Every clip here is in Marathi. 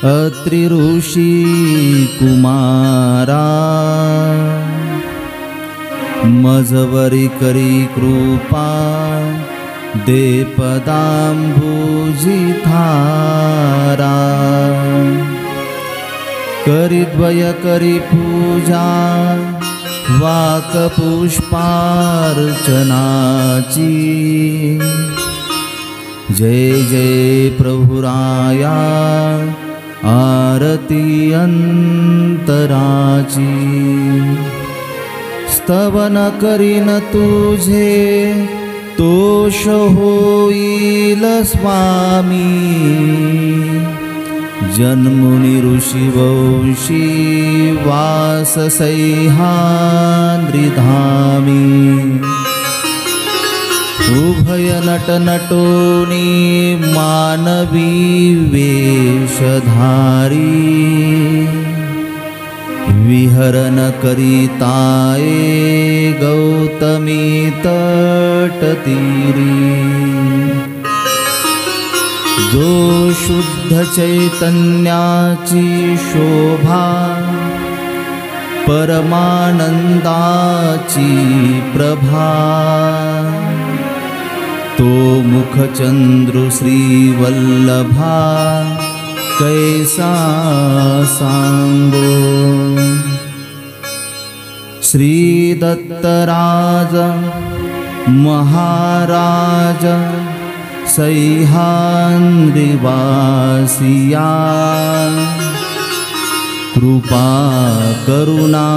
अत्रि ऋषी कुमारा मजवरी करी कृपा दे पदांबुजी थारा करी द्वय करी पूजा वाक पुष्पार्चनाची जय जय प्रभुराया आरती अंतराची स्तवन करीन तुझे तोष होईल स्वामी जन्मुनी ऋषी वंशी वास सह्याद्री धामी उभय नट नटोनी मानवी वेशधारी विहरन करिताए गौतमी तटतीरी जो शुद्ध चैतन्याची शोभा परमानंदाची प्रभा तो मुखचंद्र श्रीवल्लभा कैसा सांगो श्री दत्तराज महाराज सह्याद्रीवासिया कृपा करुणा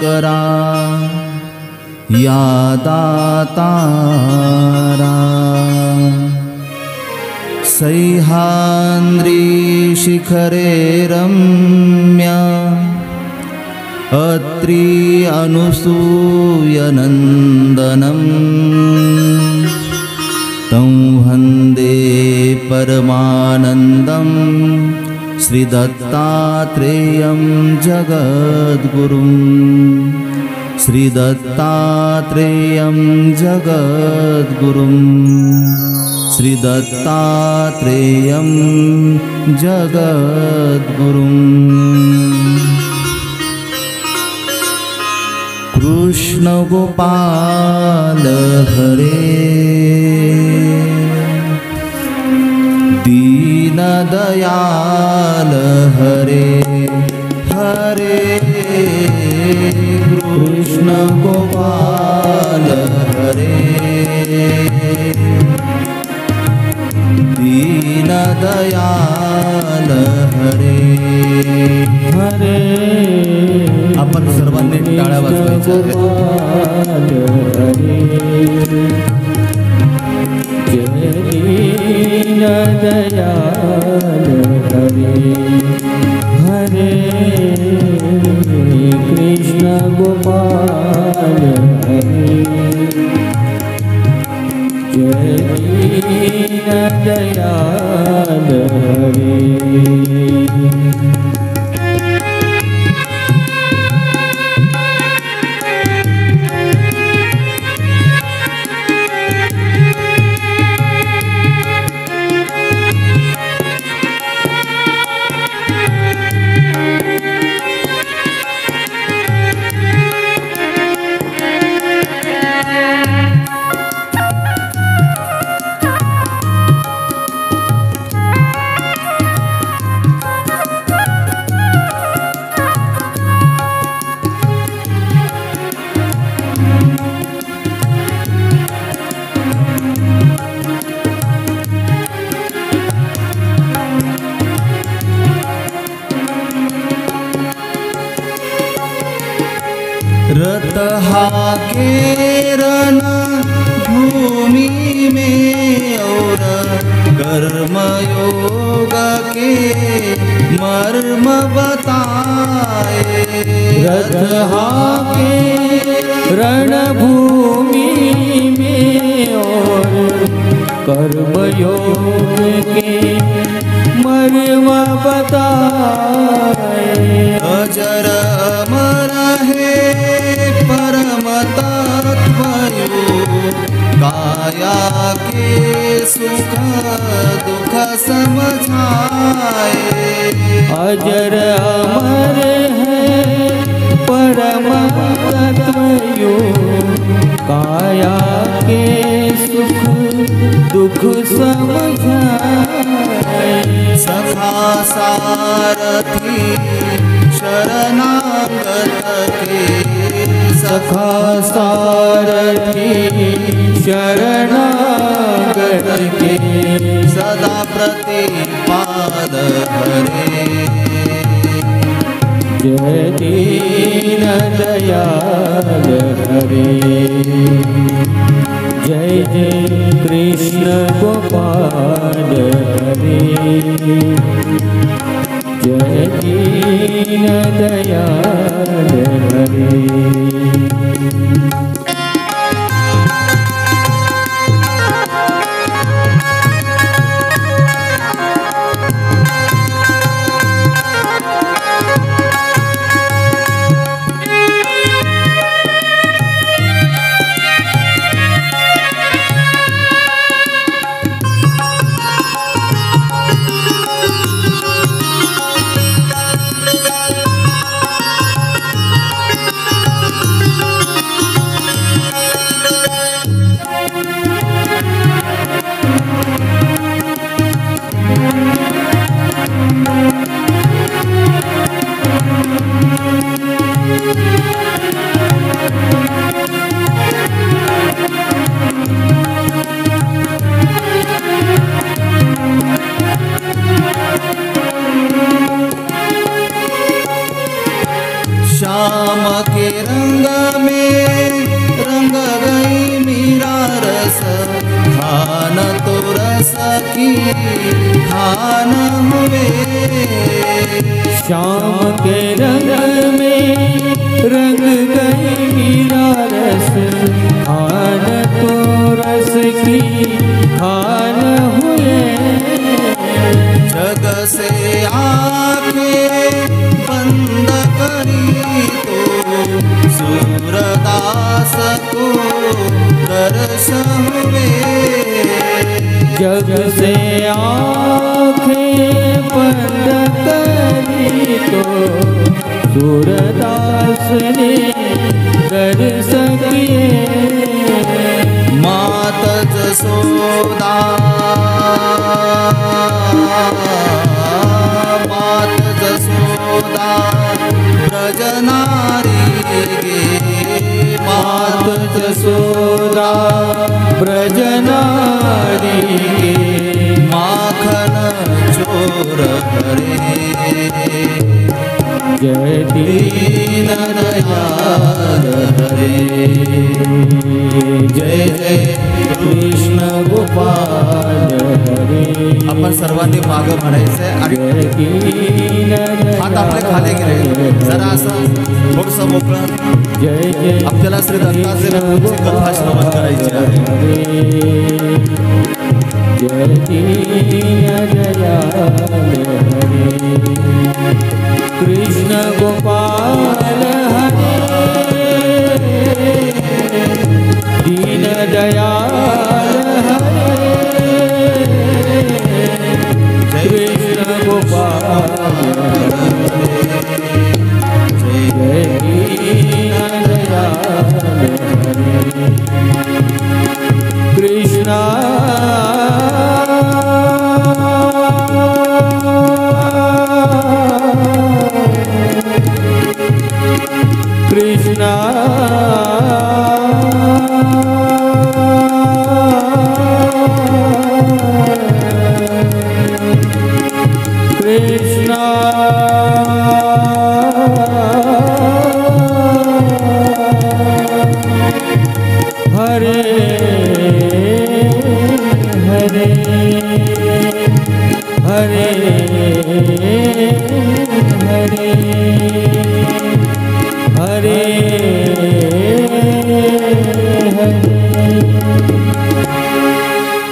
करा या दातारा सह्याद्री शिखरे रम्य अत्रि अनुसूयनन्दनं तं वन्दे परमानन्दं श्रीदत्तात्रेयं जगद्गुरुं श्रीदत्तात्रेयं जगद्गुरुं श्रीदत्तात्रेयं जगद्गुरुं कृष्ण गोपाल हरे दीन दयाल हरे हरे कृष्ण गोपाल हरे दीन दयाल हरे हरे आपण सर्वांनी टाळ्या वाजवायच्या दीन दयाल हरे हरे कृष्ण गोपाल हरे जय दीन दयाल हरे रत हाकेरन भूमि में और कर्मयोग के मर्म बताए रथ हाके रणभूमि में और कर्मयोग के मर्म बताए अजर अमर है परम तत्व काया के सुख दुख समझाए अजर अमर है परम तत्व यूं, काया के सुख दुख समझाए। सखा सारथी शरणागत के, सखा सारथी शरणागत के, सदा प्रतिपाद हरे। जय दीन दयाल हरे, जय जय कृष्ण गोपाल हरे, जय दीन दयाल हरे। श्याम के रंग में रंग गई मीरा रस, खान तो रस की खान हुए। श्याम के रंग में रंग गई मीरा रस, खान तो रस की खान हुए। जग से आंखें बंद करी तो सूरदास को दर्शन हुए। जग से आँखें बंद करी तो सूरदास ने दर्शन किए। मात जसोदा मात जसोदा ब्रज नारी गे, मात जसोदा ब्रज नारी गे, माखन चोर हरे। जय दीन दयाल हरे, जय जय कृष्ण गोपाल हरे। आपण सर्वांनी माग म्हणायचंय आणि हात आपले खाली गेले, जरा असं थोडंसं मोकळं जय जय आपल्याला श्री दत्ताचे कथा श्रवण करायची आहे। जय दीन दयाल हरे, कृष्ण गोपाल हरे, दीन दयाल हरे, कृष्ण गोपाल हरे, जय दीन दयाल हरे, कृष्ण कृष्ण कृष्ण हरे हरे हरे हरे हरे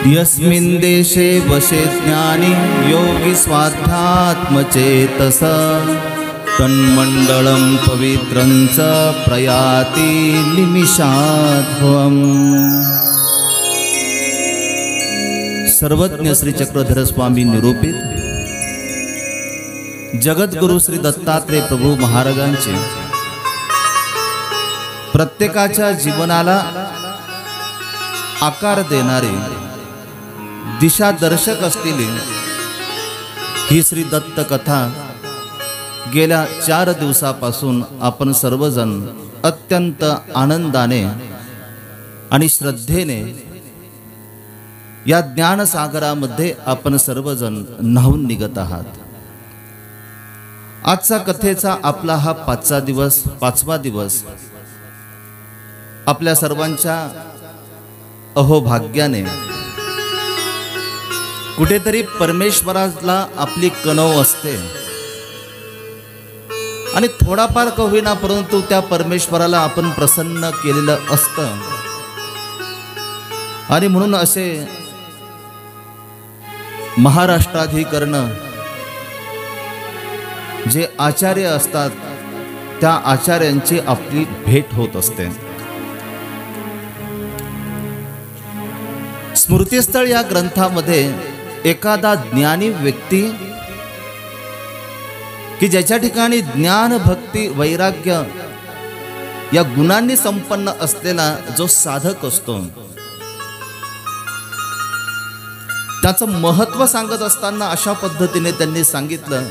यस्मिन् देशे वशे ज्ञानी योगी स्वाध्यात्मचेतस, तन्मण्डलं पवित्रं च प्रयाति निमिषाध्वम्। सर्वज्ञ श्री चक्रधर स्वामी निरूपित जगद्गुरु श्री दत्तात्रेय प्रभू महाराजांचे प्रत्येकाच्या जीवनाला आकार देणारे दिशादर्शक असलेली ही श्री दत्त कथा गेल्या 4 दिवसापासून आपण सर्वजण अत्यंत आनंदाने आणि श्रद्धेने या ज्ञानसागरामध्ये आपण सर्वजण न्हाऊन निघत आहात। आजचा कथेचा आपला हा 5वा दिवस आपल्या सर्वांच्या अहोभाग्याने कुठेतरी परमेश्वराला आपली कणव असते आणि थोडाफार का होईना परंतु त्या परमेश्वराला आपण प्रसन्न केलेलं असतं। आणि म्हणून असे महाराष्ट्राधिकरण जे आचार्य असतात त्या आचार्यांची आपली भेट होत असते। स्मृतिस्थळ या ग्रंथामध्ये एखादा ज्ञानी व्यक्ती की ज्याच्या ठिकाणी ज्ञान भक्ती वैराग्य या गुणांनी संपन्न असलेला जो साधक असतो त्याचं महत्त्व सांगत असताना अशा पद्धतीने त्यांनी सांगितलं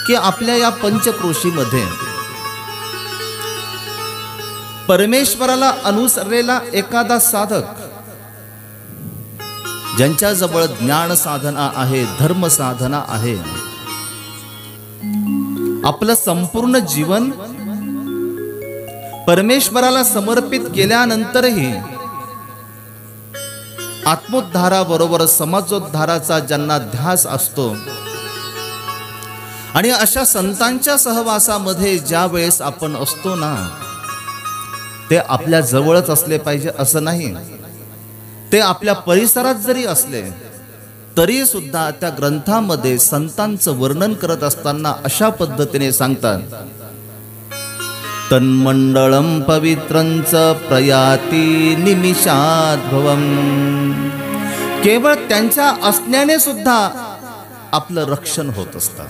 की आपल्या या पंचक्रोशीमध्ये परमेश्वराला अनुसरलेला एखादा साधक ज्यांच्याजवळ ज्ञान साधना आहे, धर्म साधना आहे, आपलं संपूर्ण जीवन परमेश्वराला समर्पित केल्यानंतरही आत्मोद्धाराबरोबर समाजोद्धाराचा ज्यांना ध्यास असतो आणि अशा संतांच्या सहवासामध्ये ज्या वेळेस आपण असतो ना ते आपल्या जवळच असले पाहिजे असं नाही, ते आपल्या परिसरात जरी असले तरी सुद्धा त्या ग्रंथामध्ये संतांचं वर्णन करत असताना अशा पद्धतीने सांगतात तन्मंडळं पवित्रंच प्रयाती निमिषाद्भवम्। केवळ त्यांच्या असण्याने सुद्धा आपलं रक्षण होत असतं।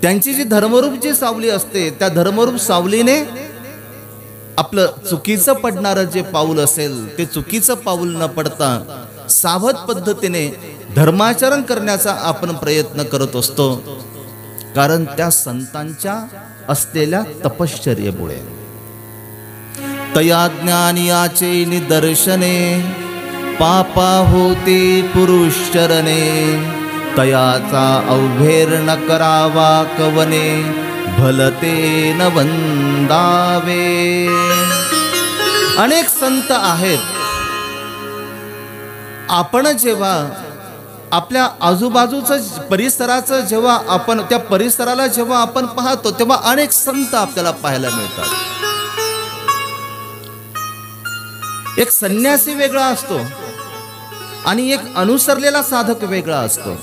त्यांची जी धर्मरूप जी सावली असते त्या धर्मरूप सावलीने आपलं चुकीचं पडणारं जे पाऊल असेल ते चुकीचं पाऊल न पडता सावध पद्धतीने धर्माचरण करण्याचा आपण प्रयत्न करत असतो, कारण त्या संतांच्या असलेल्या तपश्चर्येमुळे। तया ज्ञानियाचे निदर्शने पापा होते पुरुषचरणे, तयाचा अवघेर न करावा कवने भलते न वंदावे। अनेक संत आहेत, आपण जेव्हा आपल्या आजूबाजूचं परिसराचं जेव्हा आपण त्या परिसराला जेव्हा आपण पाहतो तेव्हा अनेक संत आपल्याला पाहायला मिळतात। एक संन्यासी वेगळा असतो आणि एक अनुसरलेला साधक वेगळा असतो।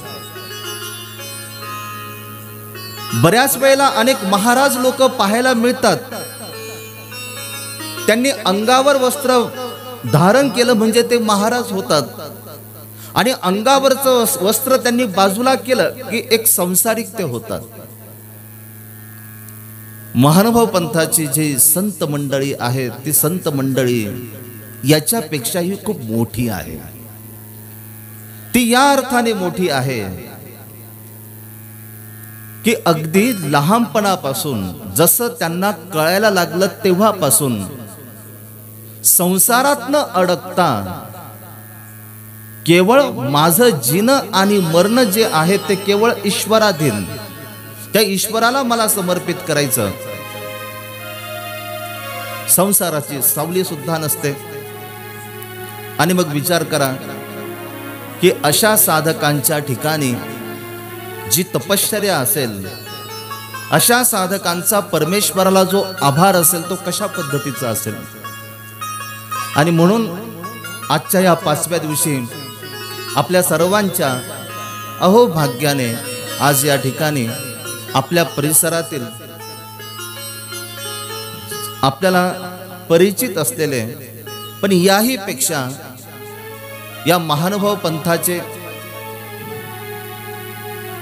बऱ्याच वेळेला अनेक महाराज लोक पाहायला मिळतात, त्यांनी अंगावर वस्त्र धारण केलं म्हणजे ते महाराज होतात आणि अंगावरचं वस्त्र त्यांनी बाजूला केलं की एक संसारिक ते होतात। महानुभाव पंथाची जी संत मंडळी आहे ती संत मंडळी याच्यापेक्षाही खूप मोठी आहे। ती या अर्थाने मोठी आहे की अगदी लहानपणापासून जसं त्यांना कळायला लागलं तेव्हापासून संसारात न अडकता केवळ माझं जीणं आणि मरण जे आहे ते केवळ ईश्वराधीन, त्या ईश्वराला मला समर्पित करायचं। संसाराची सावली सुद्धा नसते। आणि मग विचार करा की अशा साधकांच्या ठिकाणी जी तपश्चर्या असेल, अशा साधकांचा परमेश्वराला जो आभार असेल तो कशा पद्धतीचा असेल। आणि म्हणून आजच्या या 5व्या दिवशी आपल्या सर्वांच्या अहोभाग्याने आज या ठिकाणी आपल्या परिसरातील आपल्याला परिचित असलेले पण याही पेक्षा या महानुभाव पंथाचे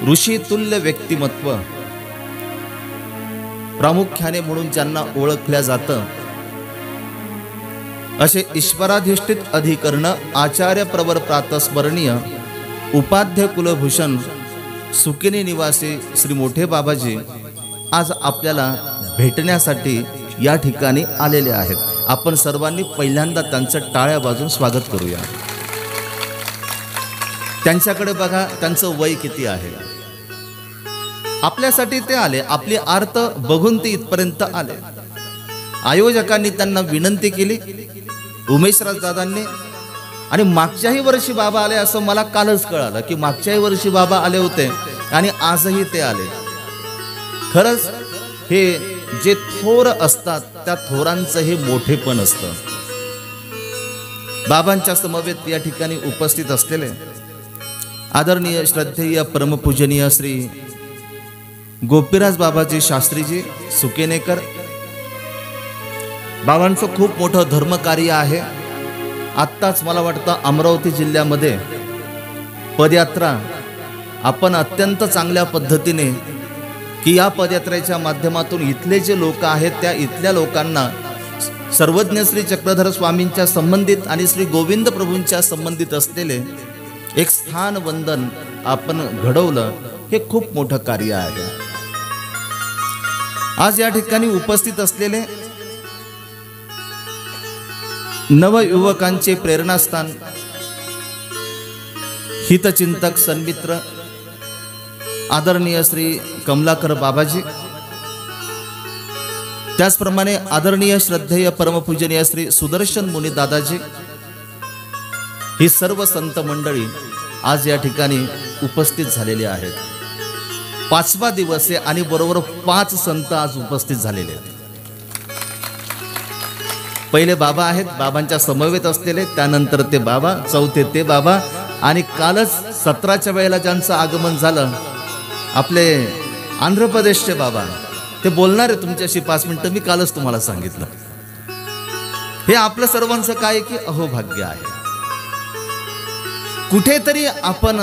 ऋषी तुल्य व्यक्तिमत्व प्रामुख्याने म्हणून ज्यांना ओळखल्या जातं असे ईश्वराधिष्ठित अधिकरण आचार्य प्रवर प्रातस्मरणीय उपाध्य कुलभूषण सुकिनी निवासी श्री मोठे बाबाजी आज आपल्याला भेटण्यासाठी या ठिकाणी आलेले आहेत. आपण सर्वांनी पहिल्यांदा त्यांचं टाळ्या वाजून स्वागत करूया. त्यांच्याकडे बघा, त्यांचं वय किती आहे. आपल्यासाठी ते आले, आपली आर्त बघून ते इथपर्यंत आले. आयोजकांनी त्यांना विनंती केली, उमेशराज दादांनी, आणि मागच्याही वर्षी बाबा आले असं मला कालच कळालं की मागच्याही वर्षी बाबा आले होते आणि आजही ते आले. खरंच हे जे थोर असतात त्या थोरांचं हे मोठेपण असतं. बाबांच्या समवेत या ठिकाणी उपस्थित असलेले आदरणीय श्रद्धेय परमपूजनीय श्री गोपीराज बाबाजी शास्त्रीजी सुकेनेकर, बाबांचं खूप मोठं धर्मकार्य आहे. आत्ताच मला वाटतं अमरावती जिल्ह्यामध्ये पदयात्रा आपण अत्यंत चांगल्या पद्धतीने की या पदयात्रेच्या माध्यमातून इथले जे लोक आहेत त्या इथल्या लोकांना सर्वज्ञ श्री चक्रधर स्वामींच्या संबंधित आणि श्री गोविंद प्रभूंच्या संबंधित असलेले एक स्थान वंदन आपण घडवलं. हे खूप मोठं कार्य आहे. आज या ठिकाणी उपस्थित असलेले नवयुवकांचे प्रेरणास्थान, हितचिंतक सन्मित्र आदरणीय श्री कमलाकर बाबाजी, त्याचप्रमाणे आदरणीय श्रद्धेय परमपूजनीय श्री सुदर्शन मुनी दादाजी, ही सर्व संत मंडळी आज या ठिकाणी उपस्थित झालेली आहेत. 5वा दिवस आहे आणि बरोबर 5 संत आज उपस्थित झालेले आहेत. पहिले बाबा आहेत, बाबांच्या समवेत असलेले, त्यानंतर ते बाबा, चौथे ते बाबा, आणि कालच 17च्या वेळेला ज्यांचं आगमन झालं आपले आंध्र प्रदेशचे बाबा, ते बोलणार आहे तुमच्याशी 5 मिनिटं. मी कालच तुम्हाला सांगितलं. हे आपलं सर्वांचं काय की अहोभाग्य आहे. कुठेतरी आपण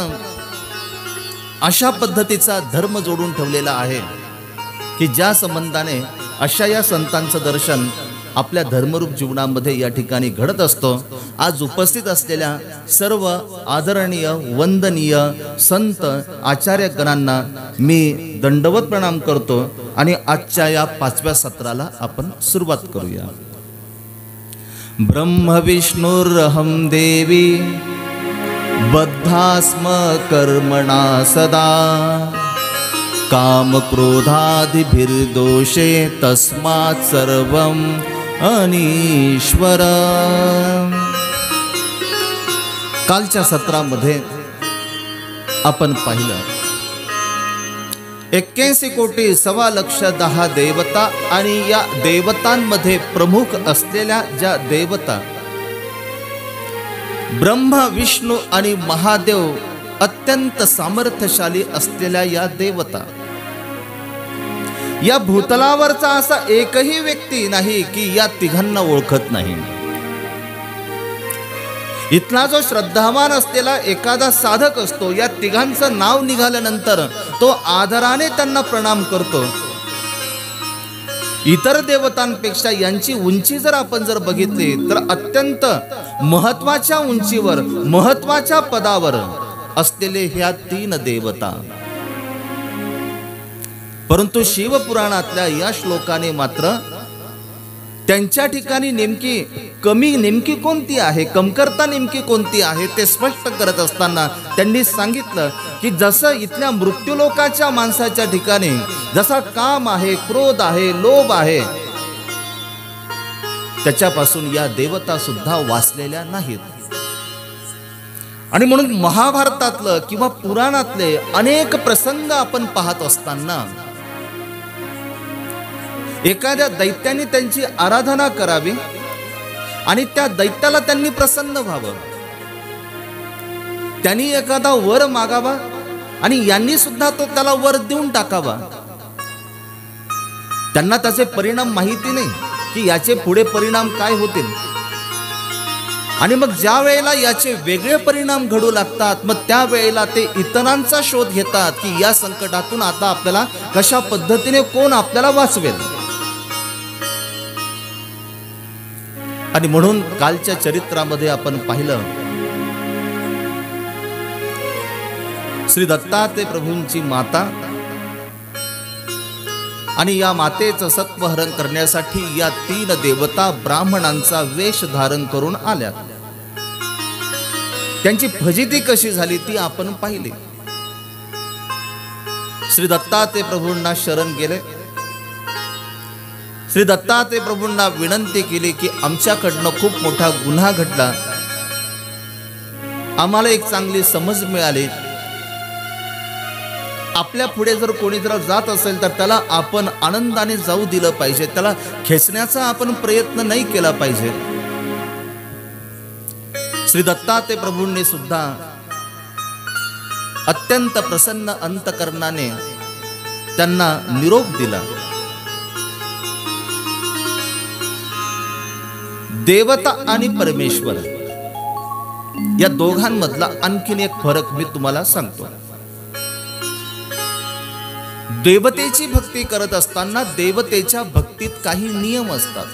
अशा पद्धतीचा धर्म जोडून ठेवलेला आहे की ज्या संबंधाने अशा या संतांचं दर्शन आपल्या धर्मरूप जीवनामध्ये या ठिकाणी घडत असतो. आज उपस्थित असलेल्या सर्व आदरणीय वंदनीय संत आचार्यगणांना मी दंडवत प्रणाम करतो आणि आजच्या या 5व्या सत्राला आपण सुरुवात करूया. ब्रह्म विष्णुरहं देवी बद्धास्म कर्मणा सदा काम क्रोधादिभिर्दोषे तस्मात् सर्वं अनीश्वर. कालच्या सत्रामध्ये आपण पाहिलं 81 कोटी 1.25 देवता आणि या देवतांमध्ये प्रमुख असलेल्या ज्या देवता ब्रह्मा विष्णू आणि महादेव अत्यंत सामर्थ्यशाली असलेल्या या देवता, या भूतलावरचा असा एकही व्यक्ती नाही की या तिघांना ओळखत नाही. इथला जो श्रद्धावान असलेला एखादा साधक असतो, या तिघांचं नाव निघाल्यानंतर तो आदराने त्यांना प्रणाम करतो. इतर देवतांपेक्षा यांची उंची जर आपण बघितली तर अत्यंत महत्वाच्या उंचीवर, महत्वाच्या पदावर असलेले ह्या 3 देवता. परंतु शिवपुराणातल्या या श्लोकाने मात्र त्यांच्या ठिकाणी नेमकी कमी नेमकी कोणती आहे, कमतरता नेमकी कोणती आहे ते स्पष्ट करत असताना त्यांनी सांगितलं की जसं इथल्या मृत्यूलोकाच्या माणसाच्या ठिकाणी जसा काम आहे, क्रोध आहे, लोभ आहे, त्याच्यापासून या देवता सुद्धा वाचलेल्या नाहीत. आणि म्हणून महाभारतातलं किंवा पुराणातले अनेक प्रसंग आपण पाहत असताना एखाद्या दैत्याने त्यांची आराधना करावी आणि त्या दैत्याला त्यांनी प्रसन्न व्हावं, त्यांनी एखादा वर मागावा आणि यांनी सुद्धा तो त्याला वर देऊन टाकावा. त्यांना त्याचे परिणाम माहिती नाही की याचे पुढे परिणाम काय होतील. आणि मग ज्या वेळेला याचे वेगळे परिणाम घडू लागतात, मग त्या वेळेला ते इतरांचा शोध घेतात की या संकटातून आता आपल्याला कशा पद्धतीने कोण आपल्याला वाचवेल. आणि म्हणून कालच्या चरित्रामध्ये आपण पाहिलं, श्री दत्तात्रय प्रभूंची माता आणि या मातेचं सत्वहरण करण्यासाठी या 3 देवता ब्राह्मणांचा वेश धारण करून आल्या. त्यांची फजिती कशी झाली ती आपण पाहिली. श्री दत्तात्रय प्रभूंना शरण गेले. श्री दत्तात्रय प्रभूंना विनंती केली की आमच्याकडनं खूप मोठा गुन्हा घडला, आम्हाला एक चांगली समज मिळाली, आपल्या पुढे जर कोणी जर जात असेल तर त्याला आपण आनंदाने जाऊ दिलं पाहिजे, त्याला खेचण्याचा आपण प्रयत्न नाही केला पाहिजे. श्री दत्तात्रय प्रभूंनी सुद्धा अत्यंत प्रसन्न अंतकरणाने त्यांना निरोप दिला. देवता आणि परमेश्वर या दोघांमधला आणखीन एक फरक मी तुम्हाला सांगतो. देवतेची भक्ती करत असताना देवतेच्या भक्तीत काही नियम असतात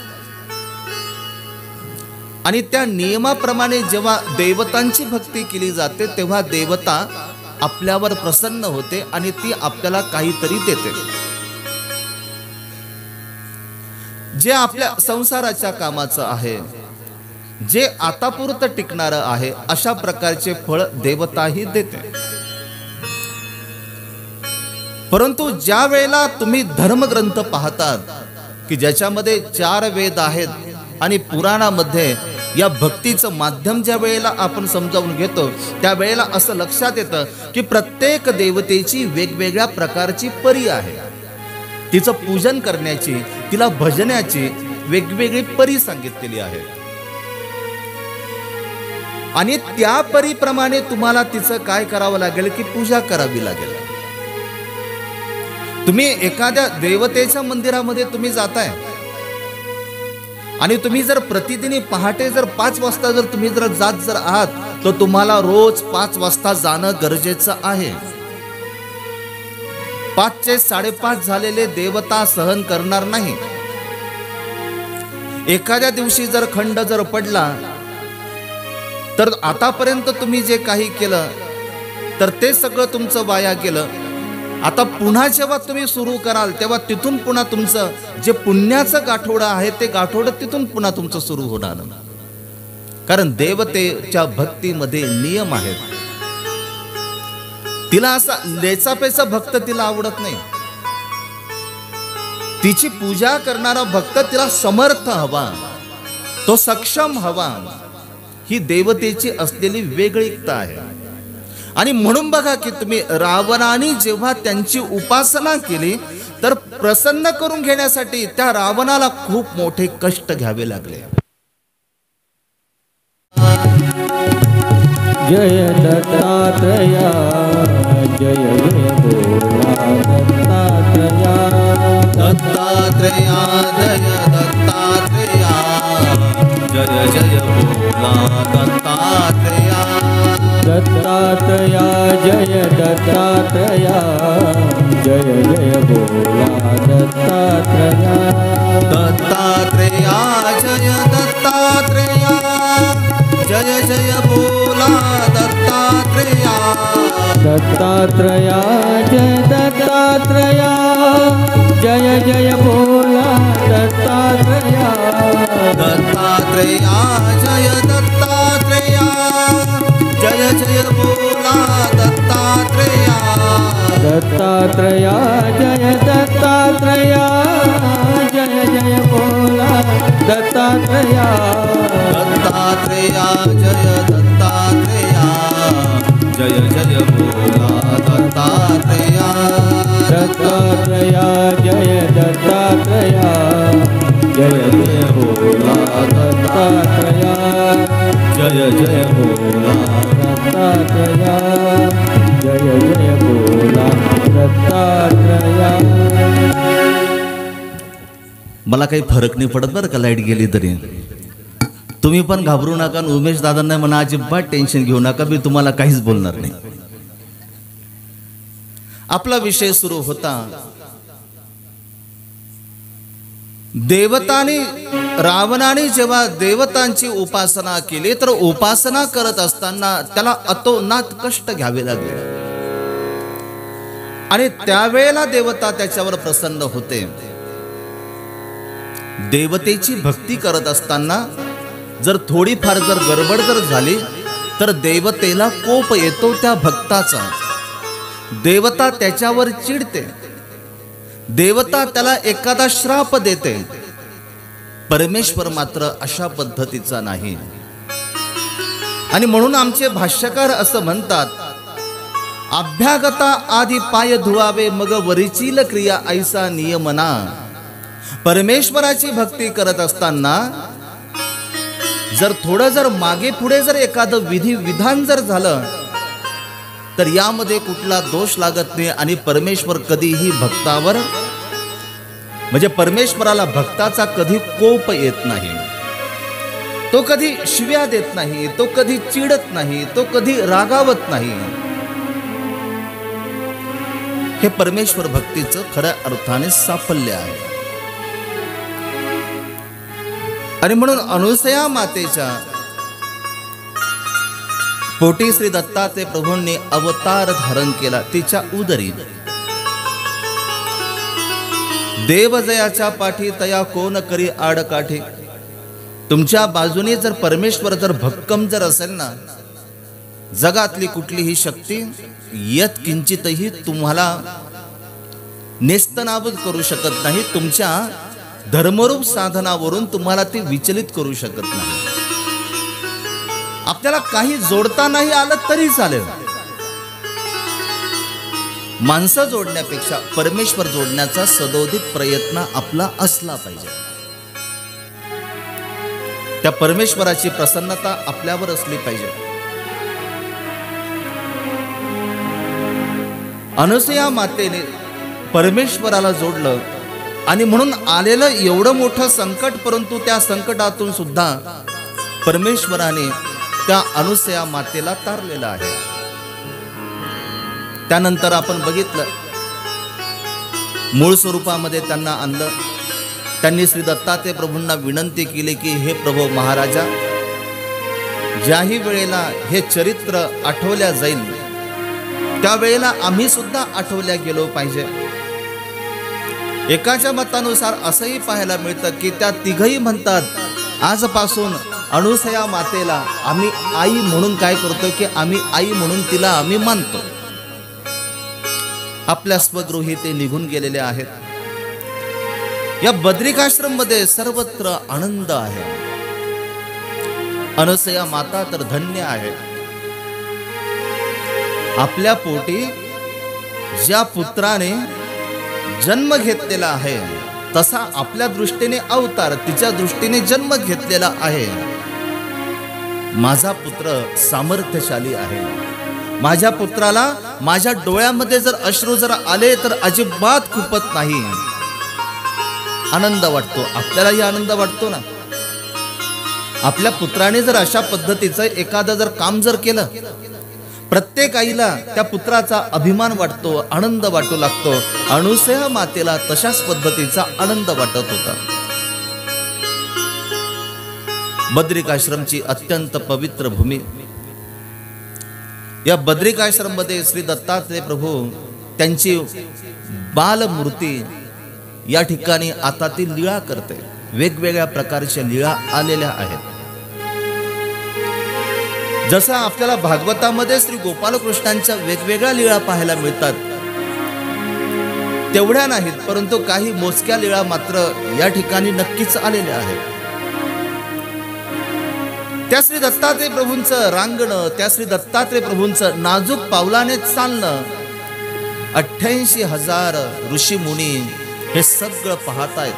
आणि त्या नियमाप्रमाणे जेव्हा देवतांची भक्ती केली जाते तेव्हा देवता आपल्यावर प्रसन्न होते आणि ती आपल्याला काहीतरी देते. जे आपल्या संसाराच्या कामाचं आहे, जे आतापुरतं टिकणारं आहे, अशा प्रकारचे फळ देवताही देते. परंतु ज्या वेळेला तुम्ही धर्मग्रंथ पाहतात की ज्याच्यामध्ये 4 वेद आहेत आणि पुराणामध्ये या भक्तीचं माध्यम ज्या वेळेला आपण समजावून घेतो त्यावेळेला असं लक्षात येतं की प्रत्येक देवतेची वेगवेगळ्या प्रकारची परी आहे. तिचं पूजन करण्याची, तिला भजण्याची वेगवेगळी परी सांगितलेली आहे आणि त्या परीप्रमाणे तुम्हाला तिचं काय करावं लागेल की पूजा करावी लागेल. तुम्ही एखाद्या देवतेच्या मंदिरामध्ये तुम्ही जाताय आणि तुम्ही जर प्रतिदिनी पहाटे जर 5 वाजता जर तुम्ही जर जात जर आहात तर तुम्हाला रोज 5 वाजता जाणं गरजेचं आहे. 5चे 5:30 झालेले देवता सहन करणार नाही. एखाद्या दिवशी जर खंड जर पडला तर आतापर्यंत तुम्ही जे काही केलं तर ते सगळं तुमचं वाया गेलं. आता पुन्हा जेव्हा तुम्ही सुरू कराल तेव्हा तिथून पुन्हा तुमचं जे पुण्याचं गाठोडं आहे ते गाठोडं तिथून पुन्हा तुमचं सुरू होणार. कारण देवतेच्या भक्तीमध्ये नियम आहेत. तिला असा लेचापेचा भक्त तिला आवडत नाही. तिची पूजा करणारा भक्त तिला समर्थ हवा, तो सक्षम हवा. ही देवतेची असलेली वेगळीकता आहे. आणि म्हणून बघा की तुम्ही रावणाने जेव्हा त्यांची उपासना केली तर प्रसन्न करून घेण्यासाठी त्या रावणाला खूप मोठे कष्ट घ्यावे लागले. जय दत्तात्रया जय जय बोला दत्तात्रया दत्तात्रया जय दत्तात्रया जय जय बोला दत्तात्रया दत्तात्रया जय दत्तात्रया जय जय बोला दत्तात्रया दत्तात्रया जय दत्तात्रया जय जय बोला दत्तात्रया दत्तात्रया जय दत्तात्रया जय जय बोला दत्तात्रया दत्तात्रया जय दत्तात्रया जय जय बोला दत्तात्रया दत्तात्रया जय दत्तात्रया जय जय बोला दत्तात्रया दत्तात्रया जय दत्तात्रया जय जय बोला दत्तात्रया दत्तात्रया जय दत्तात्रया जय जय बोला दत्तात्रया जय जय बोला दत्तात्रया जय जय बोला दत्तात्रया. मला काही फरक नाही पडत बरं का लाईट गेली तरी. तुम्ही पण घाबरू नका, उमेश दादांना म्हणा अजिबात टेन्शन घेऊ नका, मी तुम्हाला काहीच बोलणार नाही. आपला विषय सुरू होता. देवतांनी, रावणाने जेव्हा देवतांची उपासना केली तर उपासना करत असताना त्याला अतोनात कष्ट घ्यावे लागले आणि त्यावेळेला देवता त्याच्यावर प्रसन्न होते. देवतेची भक्ती करत असताना जर थोडीफार जर गडबड जर झाली तर देवतेला कोप येतो त्या भक्ताचा. देवता त्याच्यावर चिडते, देवता त्याला एखादा श्राप देते. परमेश्वर मात्र अशा पद्धतीचा नाही. आणि म्हणून आमचे भाष्यकार असं म्हणतात, अभ्यागता आधी पाय धुवावे मग वरीचील क्रिया ऐसा नियमना. परमेश्वराची भक्ती करत असताना जर थोडं जर मागे पुढे जर एखादं विधी विधान जर झालं तर यामध्ये कुठला दोष लागत नाही आणि परमेश्वर कधीही भक्तावर, म्हणजे परमेश्वराला भक्ताचा कधी कोप येत नाही. तो कधी शिव्या देत नाही, तो कधी चिडत नाही, तो कधी रागावत नाही. हे परमेश्वर भक्तीचं खऱ्या अर्थाने साफल्य आहे. आणि म्हणून अनुसया मातेच्या पोटी श्री दत्तात्रय प्रभूंनी अवतार धारण केला. तिच्या उदरी देवजयाच्या पाठी तया कोण करी आडकाठी. तुमच्या बाजूने जर परमेश्वर जर भक्कम जर असेल ना, जगातली कुठलीही शक्ती यत किंचितही तुम्हाला नेस्तनाबूद करू शकत नाही. तुमच्या धर्मरूप साधनावरून तुम्हाला ती विचलित करू शकत नाही. आपल्याला काही जोडता नाही आलं तरी चालेल. माणसं जोडण्यापेक्षा परमेश्वर जोडण्याचा सदोदित प्रयत्न आपला असला पाहिजे. त्या परमेश्वराची प्रसन्नता आपल्यावर असली पाहिजे. अनुसया मातेने परमेश्वराला जोडलं आणि म्हणून आलेलं एवढं मोठं संकट, परंतु त्या संकटातून सुद्धा परमेश्वराने त्या अनुसया मातेला तारलेलं आहे. त्यानंतर आपण बघितलं मूळ स्वरूपामध्ये त्यांना आणलं. त्यांनी श्री दत्तात्रय प्रभूंना विनंती केली की हे प्रभू महाराजा, ज्याही वेळेला हे चरित्र आठवल्या जाईल त्यावेळेला आम्ही सुद्धा आठवल्या गेलो पाहिजे. एकाच्या मतानुसार असंही पाहायला मिळतं की त्या तिघही म्हणतात, आजपासून अनुसया मातेला आम्ही आई म्हणून काय करतो की आम्ही आई म्हणून तिला आम्ही मानतो. आपल्या स्वगृही ते निघून गेलेले आहेत. या बद्रिकाश्रम मध्ये सर्वत्र आनंद आहे. अनुसया माता तर धन्य आहे. आपल्या पोटी ज्या पुत्राने जन्म घेतलेला आहे तसा आपल्या दृष्टीने अवतार तिच्या दृष्टीने जन्म घेतलेला आहे. माझा पुत्र सामर्थ्यशाली आहे. माझ्या पुत्राला माझ्या डोळ्यामध्ये जर अश्रू जर आले तर अजिबात खुपत नाही. आनंद वाटतो. आपल्यालाही आनंद वाटतो ना. आपल्या पुत्राने जर अशा पद्धतीचं एखादं जर काम जर केलं, प्रत्येक आईला त्या पुत्राचा अभिमान वाटतो, आनंद वाटू लागतो. अनुसया मातेला तशाच पद्धतीचा आनंद वाटत होता. बद्रिकाश्रमची अत्यंत पवित्र भूमी. या बद्रिकाश्रम मध्ये श्री दत्तात्रय प्रभू त्यांची बालमूर्ती या ठिकाणी आता ती लीळा करते. वेगवेगळ्या प्रकारच्या लीळा आलेल्या आहेत. जसं आपल्याला भागवतामध्ये श्री गोपालकृष्णांच्या वेगवेगळ्या लीळा पाहायला मिळतात, तेवढ्या नाहीत, परंतु काही मोजक्या लीळा मात्र या ठिकाणी नक्कीच आलेल्या आहेत. त्या श्री दत्तात्रय प्रभूंचं रांगणं, त्या श्री दत्तात्रय प्रभूंचं नाजूक पावलाने चालणं, 88,000 ऋषी मुनी हे सगळं पाहतायत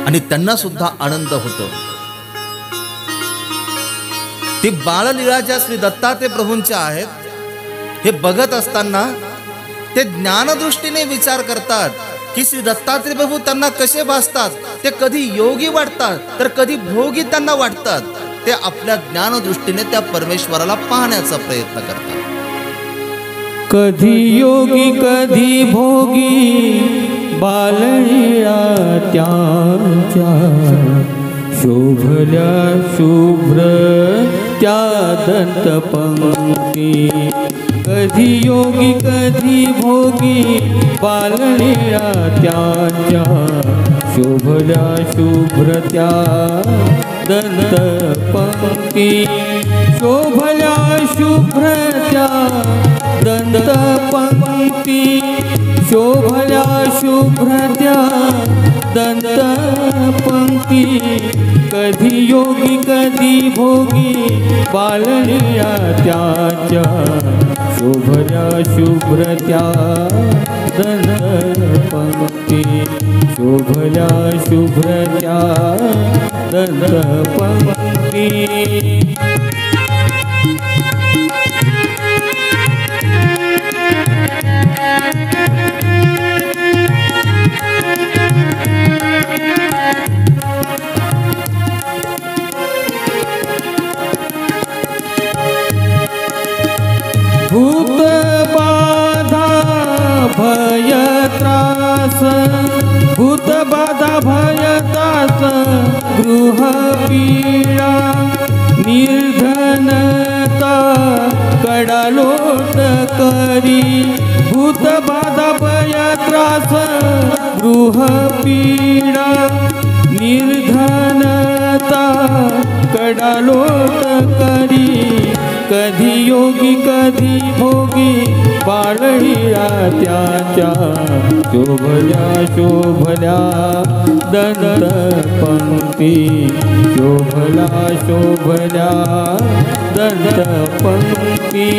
आणि त्यांना सुद्धा आनंद होतो. ती बाळलीळा ज्या श्री दत्तात्रय प्रभूंच्या आहेत हे बघत असताना ते ज्ञानदृष्टीने विचार करतात की श्री दत्तात्रय प्रभू त्यांना कसे भासतात, ते कधी योगी वाटतात तर कधी भोगी त्यांना वाटतात. ते आपल्या ज्ञानदृष्टीने त्या परमेश्वराला पाहण्याचा प्रयत्न करतात. कधी योगी कधी भोगी बाललीला त्यांच्या शोभल्या शुभ्र त्या दंतपंक्ती. कधी योगी कधी भोगी बाललीला त्यांच्या शोभल्या शुभ्र त्या दंतपंक्ती. शोभल्या शुभ्र त्या दंतपंक्ती. शोभल्या शुभ्र त्या दंतपंक्ती. कधी योगी कधी भोगी बाललीला त्यांच्या शोभल्या शुभ्र त्या दंतपंक्ती. शोभल्या शुभ्र त्या दंतपंक्ती. भूत बाधा भय त्रास. भूत बाधा भय त्रास गृह पीडा. निर्धनता कडालोट करी. भूत बाधा भय त्रास गृह पीडा. निर्धनता कडालोट करी. कधी योगी कधी भोगी बाळलीला त्यांच्या शोभल्या शोभल्या दंतपंक्ती. शोभल्या शोभल्या दंतपंक्ती.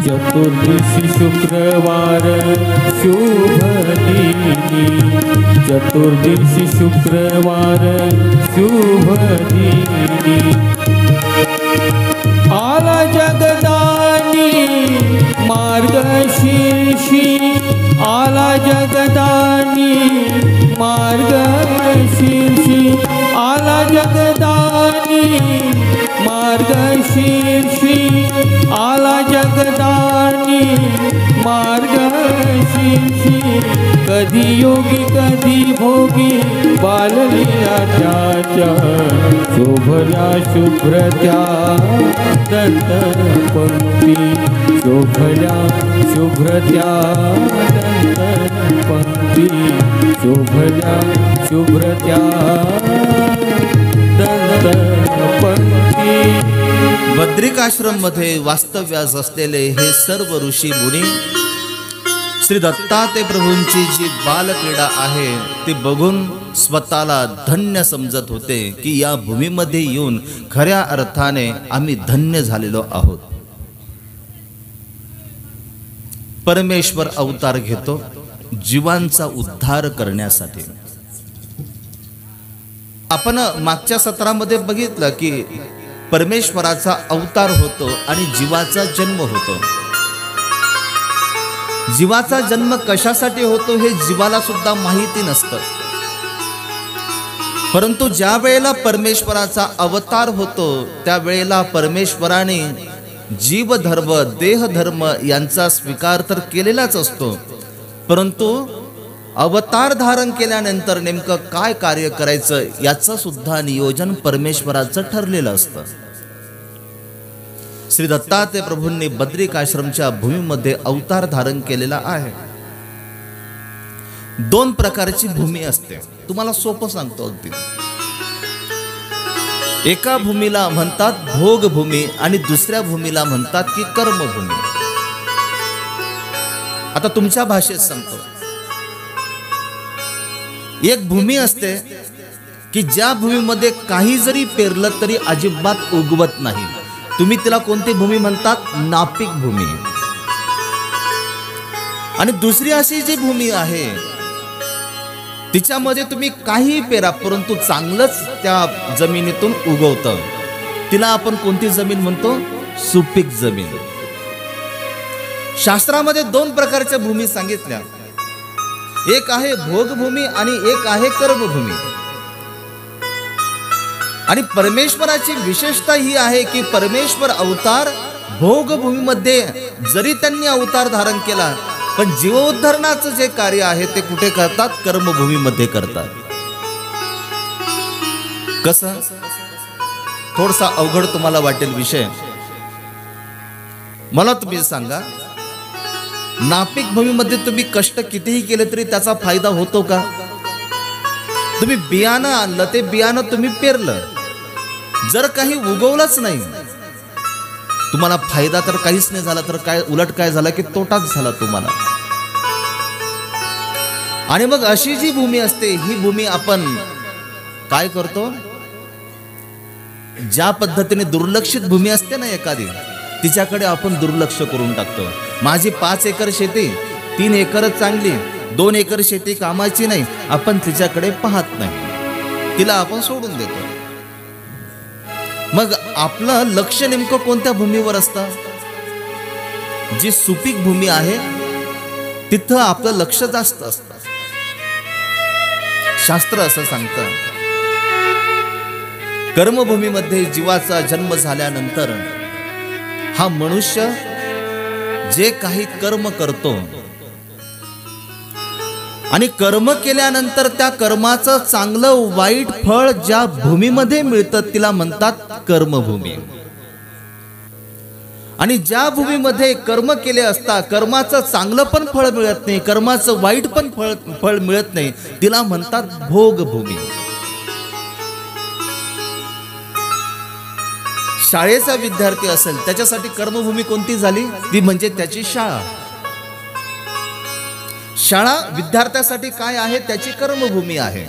चतुर्दशी शुक्रवार शुभ दिनी. चतुर्दशी शुक्रवार शुभ दिनी. आला जगदानी मार्गशीर्षी. आला जगदानी मार्गशीर्षी. आला जगदानी मार्गशीर्षी. आला जगदानी मार्गशीर्षी. कधी योगी कधी भोगी बाललीला त्यांच्या शोभल्या शुभ्र त्या दंतपंक्ती. शोभल्या शुभ्र त्या दंतपंक्ती. शोभल्या शुभ्र त्या दंतपंक्ती. बद्रिकाश्रम मध्ये वास्तव्यास असलेले हे सर्व ऋषी मुनी श्री दत्तात्रय प्रभूंची जी बालक्रीडा आहे ती बघून स्वतःला धन्य समजत होते की या भूमीमध्ये येऊन खऱ्या अर्थाने आम्ही धन्य झालेलो आहोत. परमेश्वर अवतार घेतो जीवांचा उद्धार करण्यासाठी. आपण मागच्या सत्रामध्ये बघितलं की परमेश्वराचा अवतार होतो आणि जीवाचा जन्म होतो. जीवाचा जन्म कशासाठी होतो हे जीवाला सुद्धा माहिती नसतं, परंतु ज्या वेळेला परमेश्वराचा अवतार होतो त्यावेळेला परमेश्वराने जीवधर्म देहधर्म यांचा स्वीकार तर केलेलाच असतो, परंतु अवतार धारण केल्यानंतर नेमकं काय कार्य करायचं याचं सुद्धा नियोजन परमेश्वराचं ठरलेलं असतं. श्री दत्तात्रय प्रभूंनी बद्रिकाश्रमच्या भूमीमध्ये अवतार धारण केलेला आहे. दोन प्रकारची भूमी असते, तुम्हाला सोपं सांगतो अगदी. एका भूमीला म्हणतात भोगभूमी आणि दुसऱ्या भूमीला म्हणतात की कर्मभूमी. आता तुमच्या भाषेत सांगतो. एक भूमी असते की ज्या भूमीमध्ये काही जरी पेरलं तरी अजिबात उगवत नाही. तुम्ही तिला कोणती भूमी म्हणतात? नापीक भूमी. आणि दुसरी अशी जी भूमी आहे तिच्यामध्ये तुम्ही काही पेरा परंतु चांगलंच त्या जमिनीतून उगवतं. तिला आपण कोणती जमीन म्हणतो? सुपीक जमीन. शास्त्रामध्ये 2 प्रकारच्या भूमी सांगितल्या. एक आहे भोगभूमी आणि एक आहे कर्मभूमी. आणि परमेश्वराची विशेषता ही आहे की परमेश्वर अवतार भोगभूमीमध्ये जरी त्यांनी अवतार धारण केला पण जीवोद्धरणाचं जे कार्य आहे ते कुठे करतात? कर्मभूमीमध्ये करतात. कसं? थोडासा अवघड तुम्हाला वाटेल विषय. मला तुम्ही सांगा, नापीक भूमीमध्ये तुम्ही कष्ट कितीही केले तरी त्याचा फायदा होतो का? तुम्ही बियाणं आणलं, ते बियाणं तुम्ही पेरलं, जर काही उगवलंच नाही तुम्हाला फायदा तर काहीच नाही झाला, तर काय उलट काय झाला की तोटाच झाला तुम्हाला. आणि मग अशी जी भूमी असते ही भूमी आपण काय करतो? ज्या पद्धतीने दुर्लक्षित भूमी असते ना एखादी, तिच्याकडे आपण दुर्लक्ष करून टाकतो. माझी 5 एकर शेती, 3 एकर चांगली, 2 एकर शेती कामाची नाही, आपण तिच्याकडे पाहत नाही, तिला आपण सोडून देतो. मग आपलं लक्ष नेमकं कोणत्या भूमीवर असतं? जी सुपीक भूमी आहे तिथं आपलं लक्ष जास्त असतं. शास्त्र असं सांगतं, कर्मभूमीमध्ये जीवाचा जन्म झाल्यानंतर हा मनुष्य जे काही कर्म करतो आणि कर्म केल्यानंतर त्या कर्माचं चांगलं वाईट फळ ज्या भूमीमध्ये मिळतं तिला म्हणतात कर्मभूमी. आणि ज्या भूमीमध्ये कर्म केले असता कर्माचं चांगलं पण फळ मिळत नाही, कर्माचं वाईट पण फळ मिळत नाही, तिला म्हणतात भोगभूमी. शाळेचा विद्यार्थी असेल त्याच्यासाठी कर्मभूमी कोणती झाली? ती म्हणजे त्याची शाळा. शाळा विद्यार्थ्यासाठी काय आहे? त्याची कर्मभूमी आहे.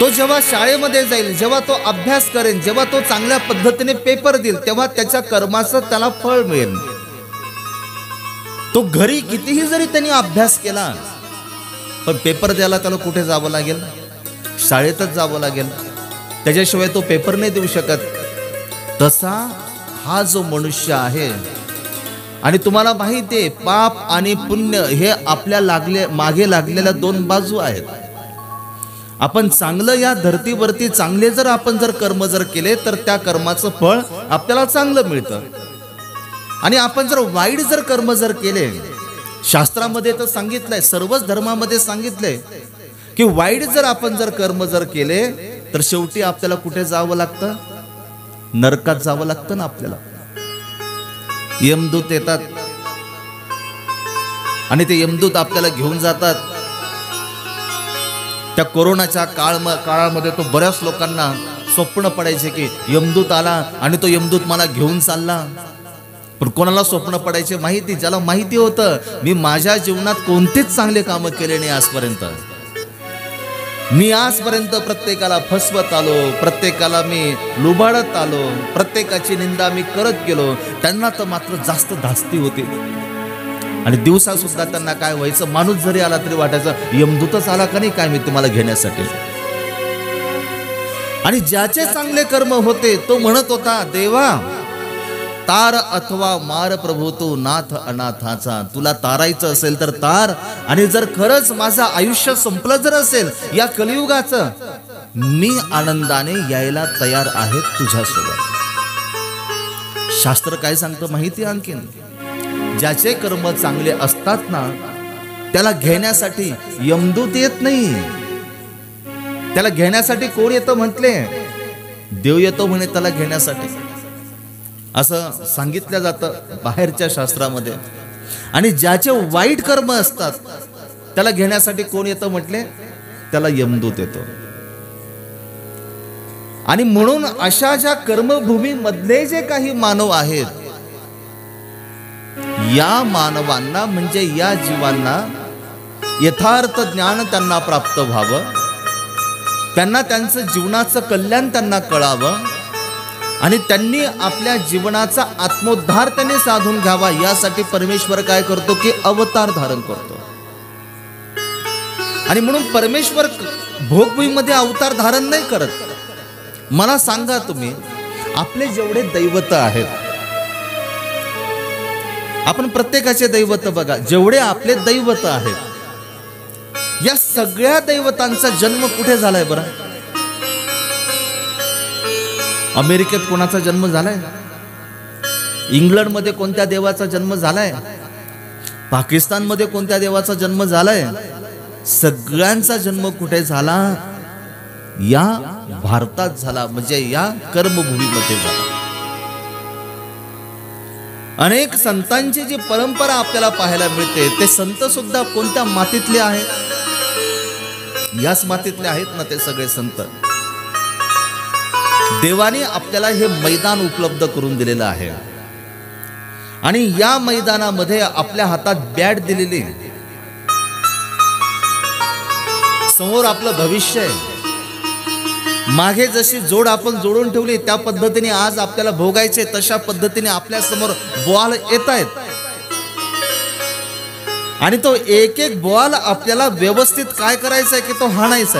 तो जेव्हा शाळेमध्ये जाईल, जेव्हा तो अभ्यास करेल, जेव्हा तो चांगल्या पद्धतीने पेपर देईल, तेव्हा त्याच्या कर्माचं त्याला फळ मिळेल. तो घरी कितीही जरी त्यांनी अभ्यास केला पण पेपर द्यायला त्याला कुठे जावं लागेल? शाळेतच जावं लागेल. त्याच्याशिवाय तो पेपर नाही देऊ शकत. तसा हा जो मनुष्य आहे, आणि तुम्हाला माहिती आहे पाप आणि पुण्य हे आपल्या मागे लागलेल्या 2 बाजू आहेत. आपण चांगलं या धर्तीवरती चांगले जर कर्म केले तर त्या कर्माचं फळ आपल्याला चांगलं मिळतं. आणि आपण जर वाईट कर्म केले, शास्त्रामध्ये तर सांगितलंय, सर्वच धर्मामध्ये सांगितलंय की वाईट आपण कर्म केले तर शेवटी आपल्याला कुठे जावं लागतं? नरकात जावं लागतं ना आपल्याला. यमदूत येतात आणि ते यमदूत आपल्याला घेऊन जातात. त्या कोरोनाच्या काळामध्ये तो बऱ्याच लोकांना स्वप्न पडायचे की यमदूत आला आणि तो यमदूत मला घेऊन चालला. पण कोणाला स्वप्न पडायचे? माहिती, ज्याला माहिती होतं मी माझ्या जीवनात कोणतेच चांगले कामं केले नाही आजपर्यंत, मी आजपर्यंत प्रत्येकाला फसवत आलो, प्रत्येकाला मी लुबाडत आलो, प्रत्येकाची निंदा मी करत गेलो. त्यांना तर मात्र जास्त धास्ती होती. आणि दिवसा सुद्धा त्यांना काय व्हायचं? माणूस जरी आला तरी वाटायचं यमदूतच आला का नाही काय मी तुम्हाला घेण्यासाठी. आणि ज्याचे चांगले कर्म होते तो म्हणत होता, देवा तार अथवा मार प्रभू तू नाथ अनाथाचा. तुला तारायचं असेल तर तार, आणि जर खरंच माझं आयुष्य संपलं जर असेल या कलियुगाचं, मी आनंदाने यायला तयार आहे तुझ्यासोबत. शास्त्र काय सांगतं माहिती? आणखीन ज्याचे कर्म चांगले असतात ना त्याला घेण्यासाठी यमदूत येत नाही. त्याला घेण्यासाठी कोण येतं म्हटले? देव येतो म्हणे त्याला घेण्यासाठी, असं सांगितलं जातं बाहेरच्या शास्त्रामध्ये. आणि ज्याचे वाईट कर्म असतात त्याला घेण्यासाठी कोण येतं म्हटले? त्याला यमदूत येतो. आणि म्हणून अशा ज्या कर्मभूमी मधले जे काही मानव आहेत, या मानवांना म्हणजे या जीवांना यथार्थ ज्ञान त्यांना प्राप्त व्हावं, त्यांना त्यांचं जीवनाचं कल्याण त्यांना कळावं, आणि त्यांनी आपल्या जीवनाचा आत्मोद्धार त्यांनी साधून घ्यावा यासाठी परमेश्वर काय करतो की अवतार धारण करतो. आणि म्हणून परमेश्वर भोगभूमीमध्ये अवतार धारण नाही करत. मला सांगा तुम्ही, आपले जेवढे दैवत आहेत, आपण प्रत्येकाचे दैवत बघा, जेवढे आपले दैवत आहेत, या सगळ्या दैवतांचा जन्म कुठे झालाय बरं? अमेरिकेत कोणाचा जन्म झालाय? इंग्लंडमध्ये कोणत्या देवाचा जन्म झालाय? पाकिस्तानमध्ये कोणत्या देवाचा जन्म झालाय? सगळ्यांचा जन्म कुठे झाला? या भारतात झाला, म्हणजे या कर्मभूमीमध्ये झाला. अनेक संतांची जी परंपरा आपल्याला पाहायला मिळते, ते संत सुद्धा कोणत्या मातीतले आहेत? याच मातीतले आहेत ना ते सगळे संत. देवाने आपल्याला हे मैदान उपलब्ध करून दिलेलं आहे आणि या मैदानामध्ये आपल्या हातात बॅट दिलेली, समोर आपलं भविष्य आहे. मागे जशी जोड आपण जोडून ठेवली त्या पद्धतीने आज आपल्याला भोगायचे, तशा पद्धतीने आपल्या समोर बॉल येत आहेत आणि तो एक एक बॉल आपल्याला व्यवस्थित काय करायचा आहे की तो हाणायचा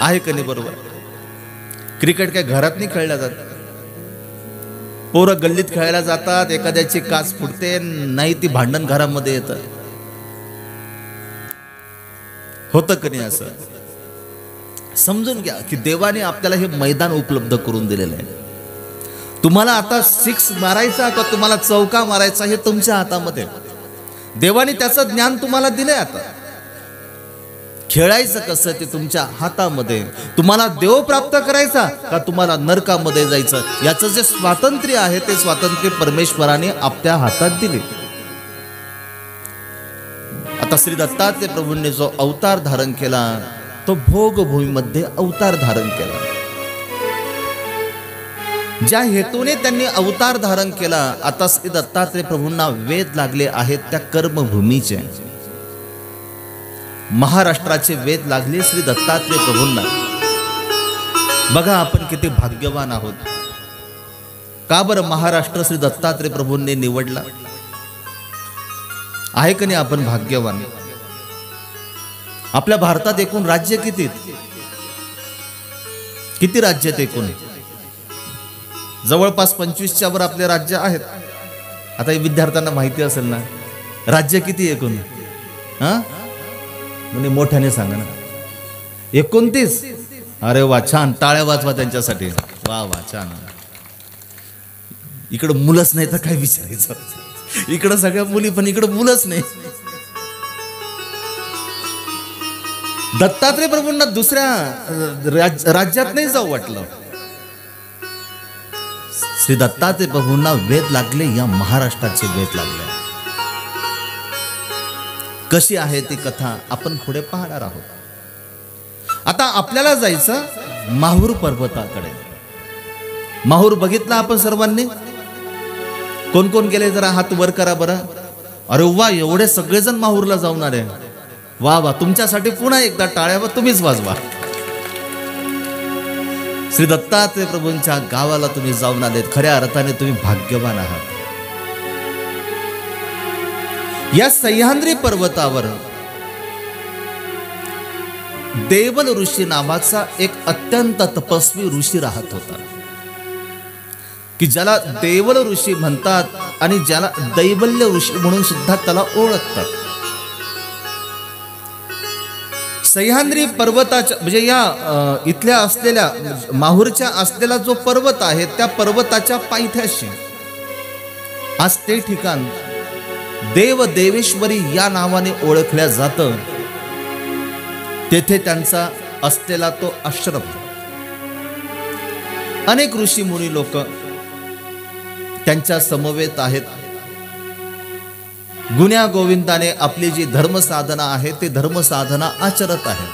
आहे का नाही? बरोबर. क्रिकेट काय घरात नाही खेळल्या जात. पोरं गल्लीत खेळायला जातात, एखाद्याची काच फुटते, नाही ती भांडण घरामध्ये येतं. होतं का नाही? असं समजून घ्या की देवाने आपल्याला हे मैदान उपलब्ध करून दिलेलं आहे. तुम्हाला आता 6 मारायचा का तुम्हाला चौका मारायचा हे तुमच्या हातामध्ये. देवाने त्याचं ज्ञान तुम्हाला दिलंय. आता खेळायचं कसं ते तुमच्या हातामध्ये. तुम्हाला देव प्राप्त करायचा का तुम्हाला नरकामध्ये जायचं, याचं जे स्वातंत्र्य आहे ते स्वातंत्र्य परमेश्वराने आपल्या हातात दिले. आता श्री दत्तात्रय प्रभूंनी जो अवतार धारण केला तो भोगभूमीमध्ये अवतार धारण केला. ज्या हेतूने त्यांनी अवतार धारण केला, आता श्री दत्तात्रय प्रभूंना वेद लागले आहेत त्या कर्मभूमीचे. महाराष्ट्राचे वेद लागले श्री दत्तात्रय प्रभूंना. बघा आपण किती भाग्यवान आहोत. का बरं महाराष्ट्र श्री दत्तात्रय प्रभूंनी निवडला आहे का नाही? आपण भाग्यवान. आपल्या भारतात एकूण राज्य किती राज्य आहेत? एकूण जवळपास 25च्या वर आपले राज्य आहेत. आता हे विद्यार्थ्यांना माहिती असेल ना, राज्य किती एकूण? म्हणजे मोठ्याने सांगा ना. 29. अरे वा, छान. टाळ्या वाजवा त्यांच्यासाठी. वा वा, छान. इकडं मुलंच नाही तर काय विचारायचं. इकडं सगळ्या मुली, पण इकडं मुलंच नाही. दत्तात्रय प्रभूंना दुसऱ्या राज्यात नाही जाऊ वाटलं. श्री दत्तात्रय प्रभूंना वेद लागले, या महाराष्ट्राचे वेद लागले. कशी आहे ती कथा आपण पुढे पाहणार आहोत. आता आपल्याला जायचं माहूर पर्वताकडे. माहूर बघितला आपण सर्वांनी? कोण कोण गेले जरा हात वर करा बरं. अरे वा, एवढे सगळेजण माहूरला जाऊन आले. वा वा, तुमच्यासाठी पुन्हा एकदा टाळ्यावर तुम्हीच वाजवा. श्री दत्तात्रय प्रभूंच्या गावाला तुम्ही जाऊन आलेत. खऱ्या अर्थाने तुम्ही भाग्यवान आहात. या सह्याद्री पर्वतावर देवल ऋषी नावाचा एक अत्यंत तपस्वी ऋषी राहत होता, की ज्याला देवल ऋषी म्हणतात आणि ज्याला दैवल्य ऋषी म्हणून सुद्धा त्याला ओळखतात. सह्याद्री पर्वताच्या म्हणजे या इथल्या असलेल्या माहूरच्या असलेला जो पर्वत आहे त्या पर्वताच्या पायथ्याशी आज ते ठिकाण देव देवेश्वरी या नावाने ओळखल्या जातं. तेथे त्यांचा असलेला तो आश्रम. अनेक ऋषी मुनी लोक त्यांच्या समवेत आहेत. गुण्या गोविंदाने आपली जी धर्म साधना आहे ते धर्म साधना आचरत आहेत.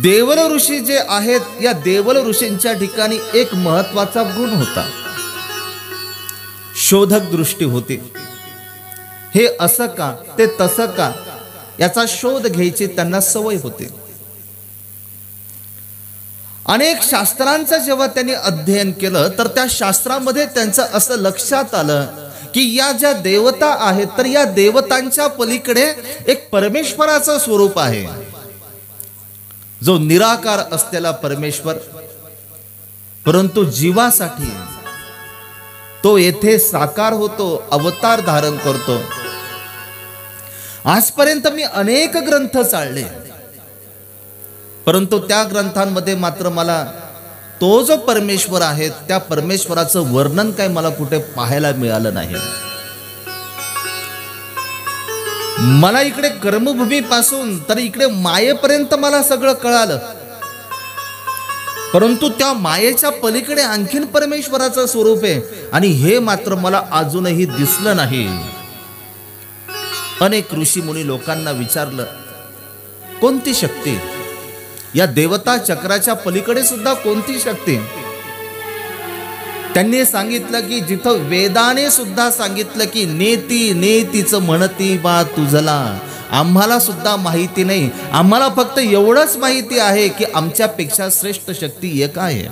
देवल ऋषी जे आहेत या देवल ऋषींच्या ठिकाणी एक महत्वाचा गुण होता, शोधक दृष्टी होती. हे असं का ते तसं का याचा शोध घ्यायची त्यांना सवय होती. अनेक शास्त्रांचं जेव्हा त्यांनी अध्ययन केलं तर त्या शास्त्रामध्ये त्यांचं असं लक्षात आलं की या ज्या देवता आहेत तर या देवतांच्या पलीकडे एक परमेश्वराचं स्वरूप आहे, जो निराकार असलेला परमेश्वर, परंतु जीवासाठी तो येथे साकार होतो, अवतार धारण करतो. आजपर्यंत मी अनेक ग्रंथ चाळले, परंतु त्या ग्रंथांमध्ये मात्र मला तो जो परमेश्वर आहे त्या परमेश्वराचं वर्णन काय मला कुठे पाहायला मिळालं नाही. मला इकडे कर्मभूमीपासून तर इकडे मायेपर्यंत मला सगळं कळालं, परंतु त्या मायेच्या पलीकडे आणखीन परमेश्वराचं स्वरूप आहे आणि हे मात्र मला अजूनही दिसलं नाही. अनेक ऋषी मुनी लोकांना विचारलं, कोणती शक्ती या देवता चक्राच्या पलीकडे सुद्धा कोणती शक्ती? त्यांनी सांगितलं की जिथं वेदाने सुद्धा सांगितलं की नेती नेतीचं म्हणती बा तुझला, आम्हाला सुद्धा माहिती नाही, आम्हाला फक्त एवढंच माहिती आहे की आमच्यापेक्षा श्रेष्ठ शक्ती एक आहे.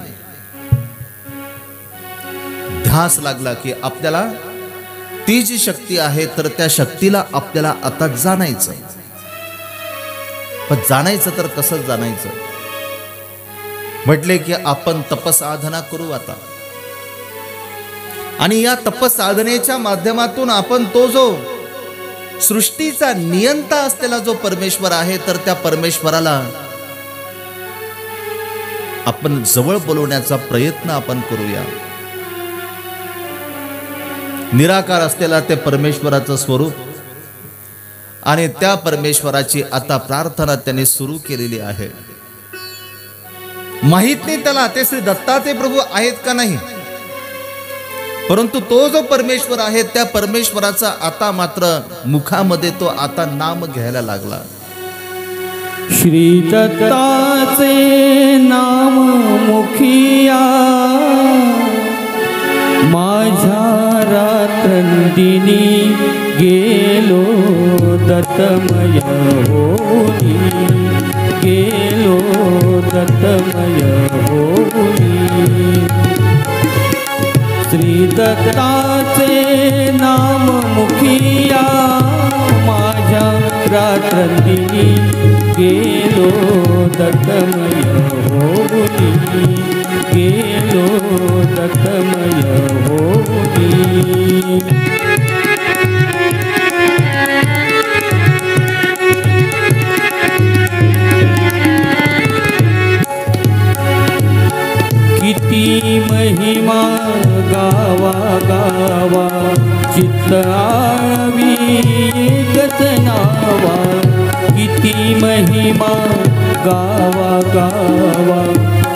ध्यास लागला की आपल्याला ती जी शक्ती आहे तर त्या शक्तीला आपल्याला आता जाणायचं. पण जाणायचं तर कसं जाणायचं? म्हटले की आपण तपसाधना करू आता, आणि या तपसाधनेच्या माध्यमातून आपण तो जो सृष्टीचा नियंता असलेला जो परमेश्वर आहे तर त्या परमेश्वराला आपण जवळ बोलवण्याचा प्रयत्न आपण करूया. निराकार असलेला ते परमेश्वराचं स्वरूप आणि त्या परमेश्वराची आता प्रार्थना त्यांनी सुरू केलेली आहे. माहित नाही त्याला ते श्री दत्ताचे प्रभू आहेत का नाही, परंतु तो जो परमेश्वर आहे त्या परमेश्वराचा आता मात्र मुखामध्ये तो आता नाम घ्यायला लागला. श्री दत्ताचे नाम मुखिया, माझ्या रात्रंदिनी गेलो दत्तमय होनी, गेलो दत्तमय होनी. श्री दत्ताचे नाम मुखिया, माझ्या रात्रंदिनी गेलो दत्तमय होनी, गेलो दत्तमय होनी. किती महिमा गावा गावा, चित्त आळवी एकच नावा. किती महिमा गावा गावा,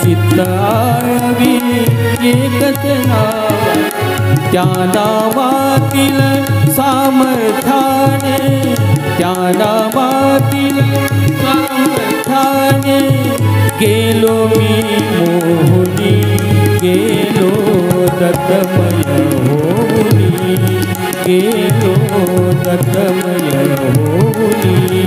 चित्त आळवी एकच नावा. त्या नावातील सामर्थ्याने, त्या नावातील सामर्थ्याने गेलो मी मोहनी, गेलो दत्तमय होनी, गेलो दत्तमय होनी.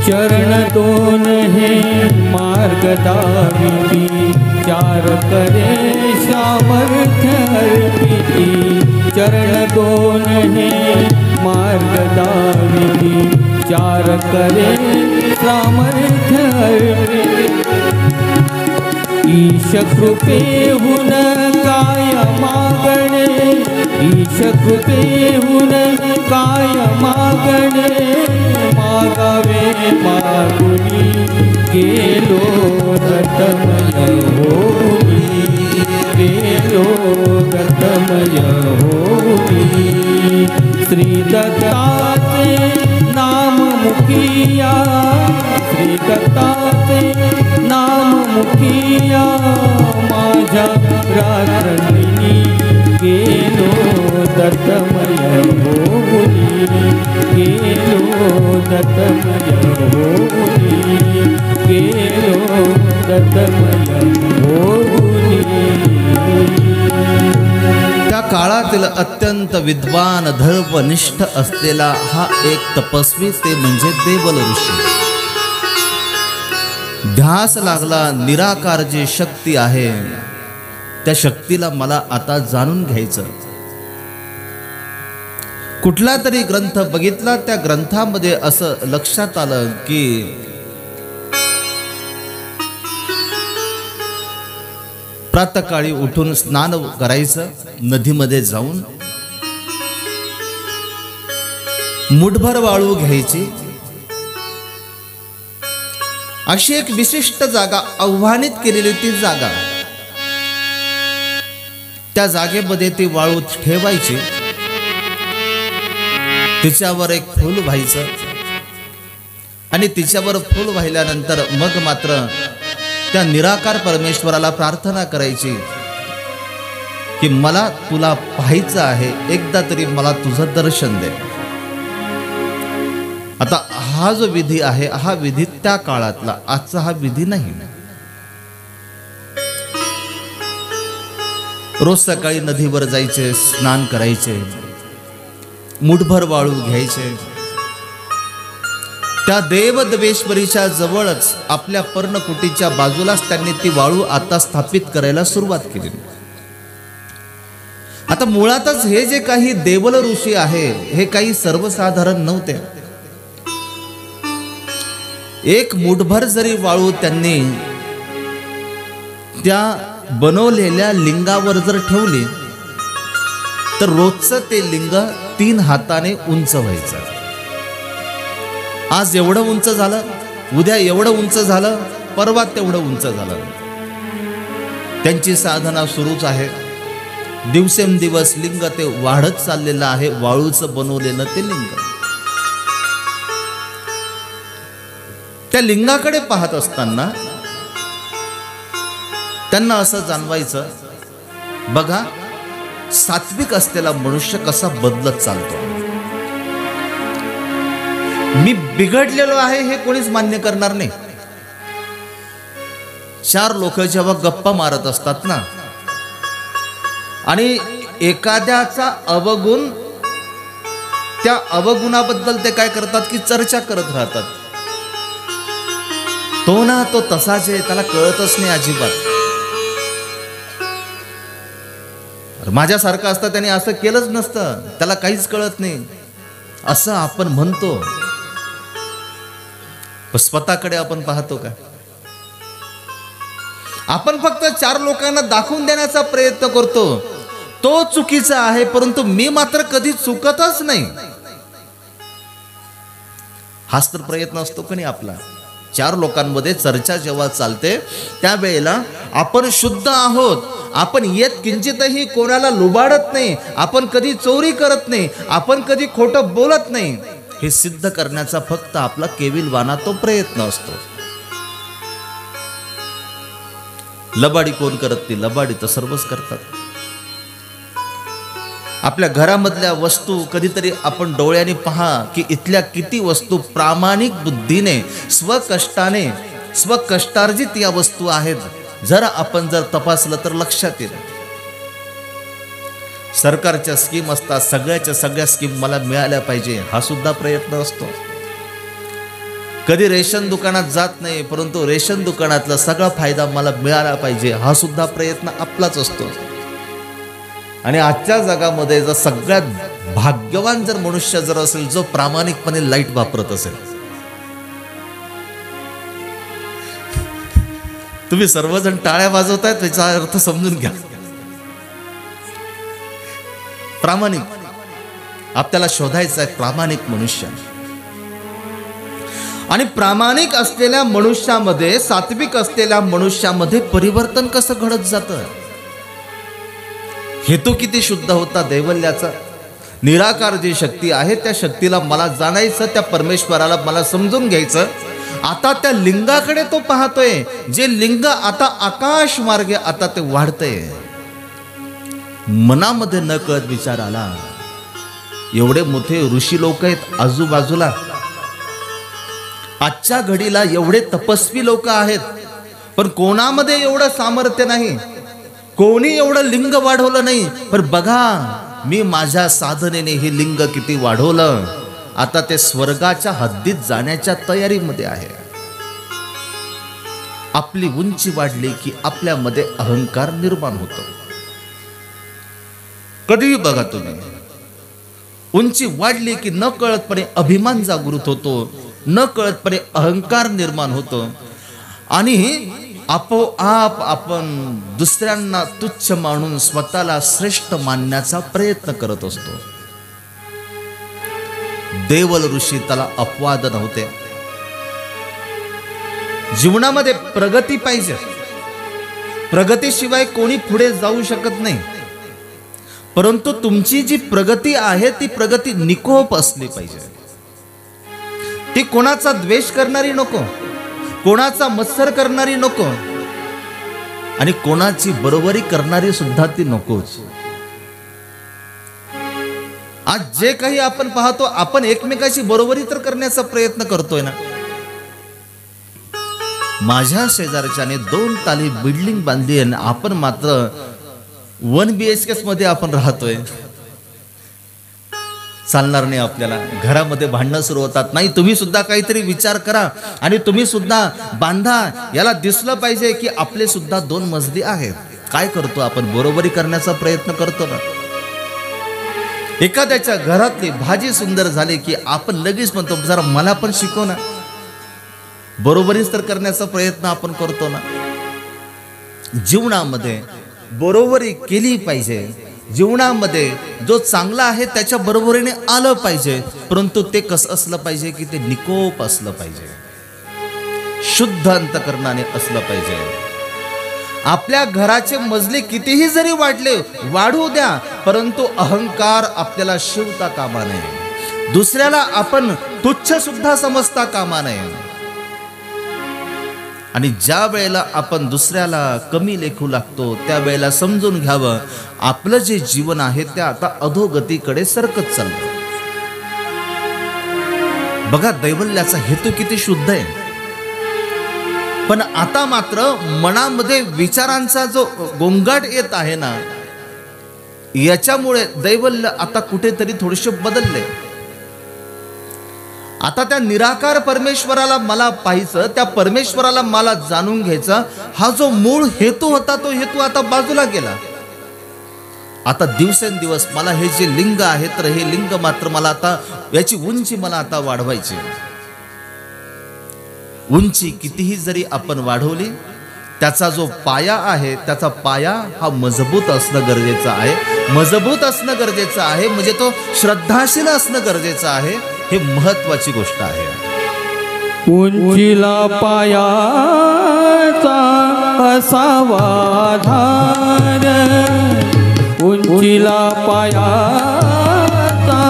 चरण दोन हे मार्ग दाविती, चार करे सामर्थ्य अर्पिती. चरण दोन हे मार्ग दाविती, चार करे सामर्थ्य अर्पिती. ईश कृपेहून काय मागणे, ईश कृपेहून काय मागणे. मागावे मागुनी गेलो दत्तमय होनी, गेलो दत्तमय होनी. श्री दत्ताचे नाम मुखिया, श्री दत्ताचे नाम मुखिया, माझ्या रात्रंदिनी गेलो दत्तमय होनी, गेलो दत्तमय होनी, गेलो दत्तमय होनी. त्या काळातील अत्यंत अत्यंत विद्वान धर्मनिष्ठ असलेला हा एक तपस्वी, ते म्हणजे देवल ऋषी. ध्यास लागला निराकार जी शक्ती आहे त्या शक्तीला मला आता जाणून घ्यायचं. कुठला तरी ग्रंथ बघितला, त्या ग्रंथामध्ये असं लक्षात आलं की प्रातःकाळी उठून स्नान करायचं, नदीमध्ये जाऊन मुठभर वाळू घ्यायची. अशी एक विशिष्ट जागा आव्हानित केलेली ती जागा, त्या जागेमध्ये ती वाळू ठेवायची. तिच्यावर एक फूल व्हायचं आणि तिच्यावर फूल वाहिल्यानंतर मग मात्र त्या निराकार परमेश्वराला प्रार्थना करायची की मला तुला पाहायचं आहे, एकदा तरी मला तुझं दर्शन दे. आता हा जो विधी आहे हा विधी त्या काळातला, आजचा हा विधी नाही. रोज सकाळी नदीवर जायचे, स्नान करायचे, मुठभर वाळू घ्यायचे. त्या देवदेवेश्वरीच्या जवळच आपल्या पर्णकुटीच्या बाजूलाच त्यांनी ती वाळू आता स्थापित करायला सुरुवात केली. आता मुळातच हे जे काही देवल ऋषी आहे हे काही सर्वसाधारण नव्हते. एक मुठभर जरी वाळू त्यांनी त्या बनवलेल्या लिंगावर जर ठेवली तर रोजचं ते लिंग 3 हाताने उंच व्हायचं. आज एवढं उंच झालं, उद्या एवढं उंच झालं, परवा तेवढं उंच झालं. त्यांची साधना सुरूच आहे. दिवसेंदिवस लिंग ते वाढत चाललेलं आहे, वाळूचं बनवलेलं ते लिंग. त्या लिंगाकडे पाहत असताना त्यांना असं जाणवायचं, बघा सात्विक असलेला मनुष्य कसा बदलत चालतो. मी बिघडलेलो आहे हे कोणीच मान्य करणार नाही. 4 लोक जेव्हा गप्पा मारत असतात ना आणि एखाद्याचा अवगुण, त्या अवगुणाबद्दल ते काय करतात की चर्चा करत राहतात. तो ना तो तसाच आहे, त्याला कळतच नाही अजिबात. माझ्यासारखं असतं त्याने असं केलंच नसतं, त्याला काहीच कळत नाही असं आपण म्हणतो. स्वतःकडे आपण पाहतो का? आपण फक्त 4 लोकांना दाखवून देण्याचा प्रयत्न करतो, तो चुकीचा आहे, परंतु मी मात्र कधी चुकतच नाही. हाच तर प्रयत्न असतो की नाही आपला. 4 लोकांमध्ये चर्चा जेव्हा चालते त्यावेळेला आपण शुद्ध आहोत, आपण येत किंचितही कोणाला लुबाडत नाही, आपण कधी चोरी करत नाही, आपण कधी खोटं बोलत नाही, हे सिद्ध करण्याचा फक्त आपला केविलवाना तो प्रयत्न असतो. लबाडी कोण करत नाही? लबाडी तर सर्वच करतात. आपल्या घरामधल्या वस्तू कधीतरी आपण डोळ्याने पहा की इथल्या किती वस्तू प्रामाणिक बुद्धीने स्वकष्टाने स्वकष्टार्जित या वस्तू आहेत. जर आपण जर तपासलं तर लक्षात येईल. सरकारच्या स्कीम असतात, सगळ्याच्या सगळ्या स्कीम मला मिळाल्या पाहिजे हा सुद्धा प्रयत्न असतो. कधी रेशन दुकानात जात नाही, परंतु रेशन दुकानातला सगळा फायदा मला मिळाला पाहिजे हा सुद्धा प्रयत्न आपलाच असतो. आणि आजच्या जगामध्ये जर सगळ्यात भाग्यवान जर मनुष्य जर असेल जो प्रामाणिकपणे लाईट वापरत असेल. तुम्ही सर्वजण टाळ्या वाजवतायत, त्याचा अर्थ समजून घ्या. प्रामाणिक आपल्याला शोधायचा आहे, प्रामाणिक मनुष्य. आणि प्रामाणिक असलेल्या मनुष्यामध्ये, सात्विक असलेल्या मनुष्यामध्ये परिवर्तन कसं घडत जातं. हेतू किती शुद्ध होता दैवल्याचा. निराकार जी शक्ती आहे त्या शक्तीला मला जाणायचं, त्या परमेश्वराला मला समजून घ्यायचं. आता त्या लिंगाकडे तो पाहतोय, जे लिंग आता आकाश मार्गे आता ते वाढतंय. मनामध्ये न कळत विचार आला, एवढे मोठे ऋषी लोक आहेत आजूबाजूला, आजच्या घडीला एवढे तपस्वी लोक आहेत, पण कोणामध्ये एवढं सामर्थ्य नाही, कोणी एवढं लिंग वाढवलं नाही. पण बघा मी माझ्या साधनेने हे लिंग किती वाढवलं, आता ते स्वर्गाच्या हद्दीत जाण्याच्या तयारीमध्ये आहे. आपली उंची वाढली की आपल्यामध्ये अहंकार निर्माण होतो. कधीही बघा तुम्ही, उंची वाढली की न कळतपणे अभिमान जागृत होतो, न कळतपणे अहंकार निर्माण होतो आणि आपोआप आपण दुसऱ्यांना तुच्छ मानून स्वतःला श्रेष्ठ मानण्याचा प्रयत्न करत असतो. देवल ऋषी त्याला अपवाद नव्हते. जीवनामध्ये प्रगती पाहिजे, प्रगतीशिवाय कोणी पुढे जाऊ शकत नाही. परंतु तुमची जी प्रगती आहे ती प्रगती निकोप असली पाहिजे. ती कोणाचा द्वेष करणारी नको, कोणाचा मत्सर करणारी नको आणि कोणाची बरोबरी करणारी सुद्धा ती नकोच. आज जे काही आपण पाहतो, आपण एकमेकाची बरोबरी तर करण्याचा प्रयत्न करतोय ना. माझ्या शेजारच्याने 2 ताली बिल्डिंग बांधली आणि आपण मात्र 1 BHK मध्ये आपण राहतोय. चालणार नाही आपल्याला. घरामध्ये भांडणं सुरू होतात. नाही, तुम्ही सुद्धा काहीतरी विचार करा आणि तुम्ही सुद्धा बांधा. याला दिसलं पाहिजे की आपले सुद्धा 2 मजली आहेत. काय करतो आपण? बरोबरी करण्याचा प्रयत्न करतो ना. एखाद्याच्या घरातली भाजी सुंदर झाली की आपण लगेच म्हणतो जरा मला पण शिकव ना. बरोबरीच तर करण्याचा प्रयत्न आपण करतो ना. जीवनामध्ये बरोबरी केली पाहिजे. जीवनामध्ये जो चांगला आहे त्याच्या बरोबरीने आलं पाहिजे. परंतु ते कसं असलं पाहिजे की ते निकोप असलं पाहिजे, शुद्ध अंतकरणाने असलं पाहिजे. आपल्या घराचे मजले कितीही जरी वाढू द्या, परंतु अहंकार आपल्याला शिवता कामा नये. दुसऱ्याला आपण तुच्छ सुद्धा समजता कामा नये. आणि ज्या वेळेला आपण दुसऱ्याला कमी लेखू लागतो त्यावेळेला समजून घ्यावं आपलं जे जीवन आहे ते आता अधोगतीकडे सरकत चाललं. बघा, दैवल्याचा हेतू किती शुद्ध आहे. पण आता मात्र मनामध्ये विचारांचा जो गोंगाट येत आहे ना, याच्यामुळे दैवल्य आता कुठेतरी थोडेसे बदलले. आता त्या निराकार परमेश्वराला मला पाहायचं, त्या परमेश्वराला मला जाणून घ्यायचं, हा जो मूळ हेतू होता तो हेतू आता बाजूला गेला. आता दिवसेंदिवस मला हे जे लिंग आहे तर हे लिंग मात्र मला आता याची उंची मला आता वाढवायची. उंची कितीही जरी आपण वाढवली, त्याचा जो पाया आहे त्याचा पाया हा मजबूत असणं गरजेचं आहे. मजबूत असणं गरजेचं आहे म्हणजे तो श्रद्धाशील असणं गरजेचं आहे. हे महत्वाची गोष्ट आहे. उंचीला पायाचा असावा धार, उंचीला पायाचा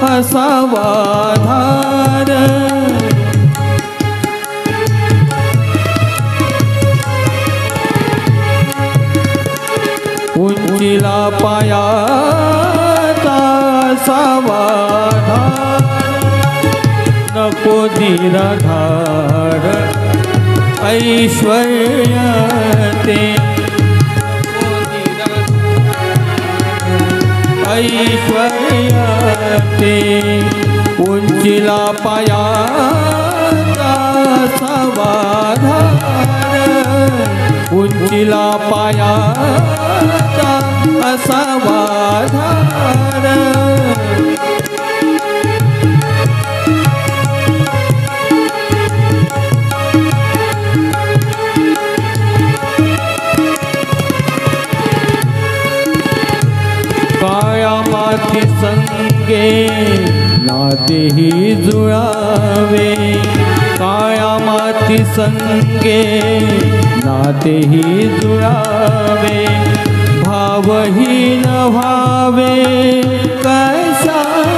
असावा धार. उंचीला पायाचा असावा धार, नको निराधार ऐश्वर्य ते, ऐश्वर्य ते. उंचीला पायाचा असावा धार, उंचीला पायाचा असावा धार. काया माती संगे नातेही जुळावे, काया माती संगे नातेही जुळावे. भावहीन व्हावे कशासाठी,